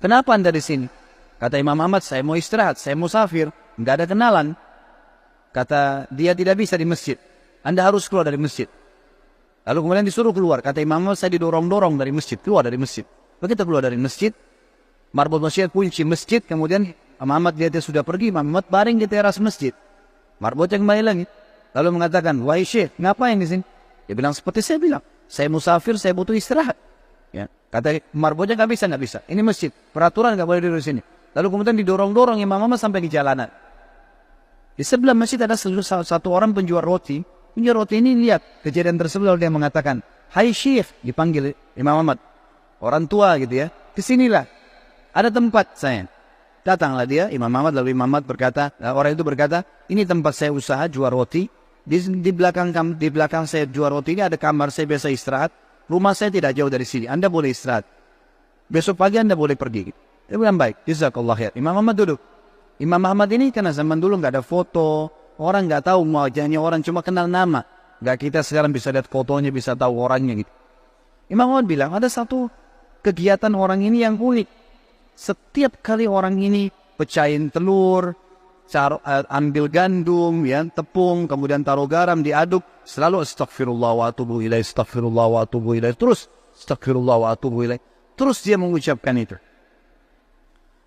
Kenapa anda di sini? Kata Imam Ahmad, saya mau istirahat, saya musafir, nggak ada kenalan. Kata dia, tidak bisa di masjid. Anda harus keluar dari masjid. Lalu kemudian disuruh keluar. Kata Imam Ahmad, saya didorong-dorong dari masjid, keluar dari masjid. Begitu keluar dari masjid, marbot masjid, kunci masjid, kemudian Imam Ahmad dia sudah pergi, Imam Ahmad baring di teras masjid. Marbotnya kembali lagi. Lalu mengatakan, wahai syekh, ngapain di sini? Dia bilang seperti saya bilang, saya musafir, saya butuh istirahat. Ya. Kata marbotnya, nggak bisa. Ini masjid, peraturan nggak boleh di sini. Lalu kemudian didorong-dorong Imam Ahmad sampai di jalanan. Di sebelah masjid ada satu orang penjual roti. Penjual roti ini lihat kejadian tersebut, lalu dia mengatakan, hai syekh, dipanggil Imam Ahmad, orang tua gitu ya, kesinilah, ada tempat saya. Datanglah dia, Imam Ahmad, lalu Imam Ahmad berkata, orang itu berkata, ini tempat saya usaha jual roti. Di belakang saya jual roti ini ada kamar saya biasa istirahat. Rumah saya tidak jauh dari sini, Anda boleh istirahat. Besok pagi Anda boleh pergi. Dia bilang baik, jazakallah khair. Imam Ahmad duduk. Imam Ahmad ini karena zaman dulu nggak ada foto, orang nggak tahu wajahnya, orang cuma kenal nama. Nggak kita sekarang bisa lihat fotonya, bisa tahu orangnya gitu. Imam Ahmad bilang ada satu kegiatan orang ini yang unik. Setiap kali orang ini pecahin telur, ambil gandum, ya, tepung, kemudian taruh garam, diaduk, selalu astagfirullah wa atubu ilaih, astagfirullah wa atubu ilaih, terus astagfirullah wa atubu ilaih. Terus dia mengucapkan itu.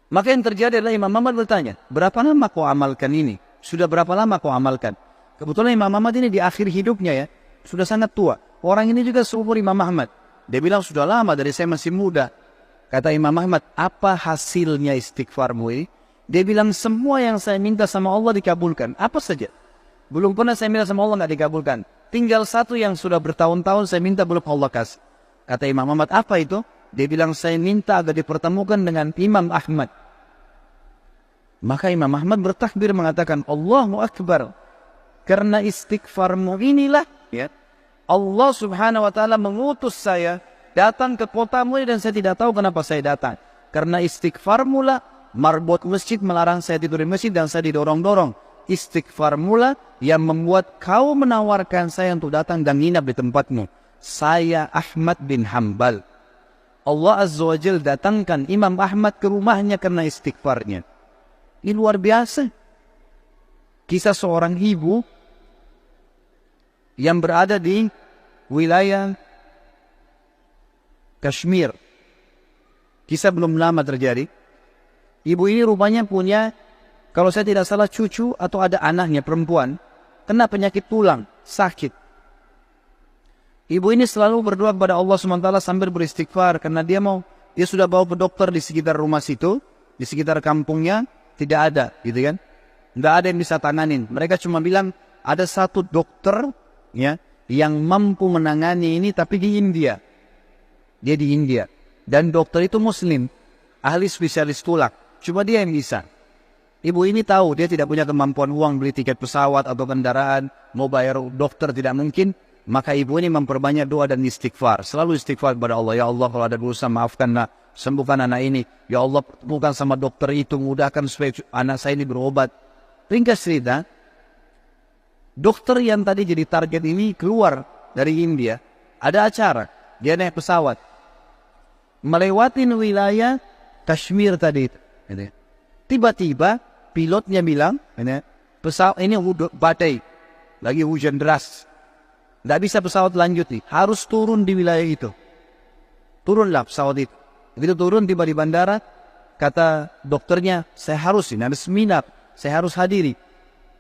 Maka yang terjadi adalah Imam Ahmad bertanya, berapa lama kau amalkan ini? Sudah berapa lama kau amalkan? Kebetulan Imam Ahmad ini di akhir hidupnya ya, sudah sangat tua. Orang ini juga seumur Imam Ahmad. Dia bilang sudah lama, dari saya masih muda. Kata Imam Ahmad, apa hasilnya istighfarmu ini? Dia bilang semua yang saya minta sama Allah dikabulkan. Apa saja? Belum pernah saya minta sama Allah nggak dikabulkan. Tinggal satu yang sudah bertahun-tahun saya minta belum Allah kasih. Kata Imam Ahmad, apa itu? Dia bilang saya minta agar dipertemukan dengan Imam Ahmad. Maka Imam Ahmad bertakbir mengatakan, Allahu Akbar. Karena istighfarmu inilah, ya, Allah subhanahu wa ta'ala mengutus saya datang ke kotamu dan saya tidak tahu kenapa saya datang. Karena istighfarmu lah Marbot masjid melarang saya tidur di masjid dan saya didorong-dorong. Istighfar mula yang membuat kau menawarkan saya untuk datang dan nginap di tempatmu. Saya Ahmad bin Hanbal. Allah Azza wa Jal datangkan Imam Ahmad ke rumahnya karena istighfarnya. Ini luar biasa. Kisah seorang ibu yang berada di wilayah Kashmir. Kisah belum lama terjadi. Ibu ini rupanya punya, kalau saya tidak salah, cucu atau ada anaknya perempuan kena penyakit tulang, sakit. Ibu ini selalu berdoa kepada Allah SWT sambil beristighfar karena dia sudah bawa ke dokter di sekitar rumah situ, di sekitar kampungnya tidak ada, gitu kan? Tidak ada yang bisa tanganin. Mereka cuma bilang ada satu dokter ya yang mampu menangani ini, tapi di India. Dia di India dan dokter itu Muslim, ahli spesialis tulang. Cuma dia yang bisa. Ibu ini tahu dia tidak punya kemampuan uang beli tiket pesawat atau kendaraan, mau bayar dokter tidak mungkin. Maka ibu ini memperbanyak doa dan istighfar. Selalu istighfar kepada Allah. Ya Allah, kalau ada dosa maafkanlah, sembuhkan anak ini. Ya Allah, pertemukan sama dokter itu, mudahkan supaya anak saya ini berobat. Ringkas cerita, dokter yang tadi jadi target ini keluar dari India. Ada acara, dia naik pesawat melewati wilayah Kashmir tadi. Tiba-tiba pilotnya bilang, pesawat ini badai, lagi hujan deras, tidak bisa pesawat lanjut nih, harus turun di wilayah itu. Turunlah pesawat itu. Begitu turun tiba di bandara, kata dokternya, saya harus ini ada seminar, saya harus hadiri.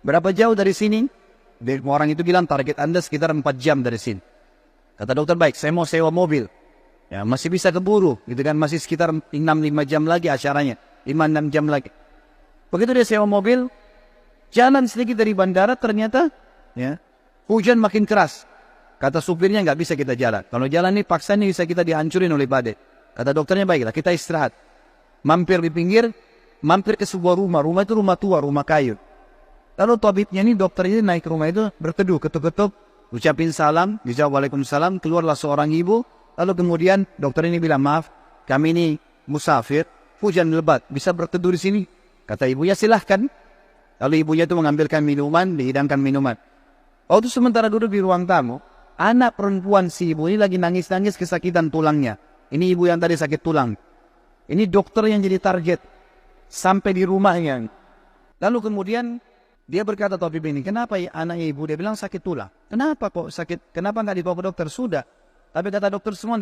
Berapa jauh dari sini? Orang itu bilang target Anda sekitar 4 jam dari sini. Kata dokter, baik, saya mau sewa mobil. Ya, masih bisa keburu, gitu kan, masih sekitar 6-5 jam lagi acaranya, 5-6 jam lagi. Begitu dia sewa mobil, jalan sedikit dari bandara, ternyata ya, hujan makin keras. Kata supirnya, nggak bisa kita jalan. Kalau jalan ini paksa ini bisa kita dihancurin oleh badai. Kata dokternya, baiklah kita istirahat. Mampir di pinggir, mampir ke sebuah rumah. Rumah itu rumah tua, rumah kayu. Lalu tabibnya ini, dokter ini naik ke rumah itu, berteduh, ketuk-ketuk, ucapin salam, dijawab waalaikumsalam, keluarlah seorang ibu. Lalu kemudian dokter ini bilang, maaf, kami ini musafir, hujan lebat, bisa berteduh di sini? Kata ibunya, silahkan. Lalu ibunya itu mengambilkan minuman, dihidangkan minuman. Waktu sementara duduk di ruang tamu, anak perempuan si ibu ini lagi nangis-nangis kesakitan tulangnya. Ini ibu yang tadi sakit tulang. Ini dokter yang jadi target. Sampai di rumahnya. Lalu kemudian dia berkata, tabib ini, kenapa ya anaknya ibu? Dia bilang sakit tulang. Kenapa kok sakit? Kenapa nggak dibawa ke dokter? Sudah. Tapi kata dokter semua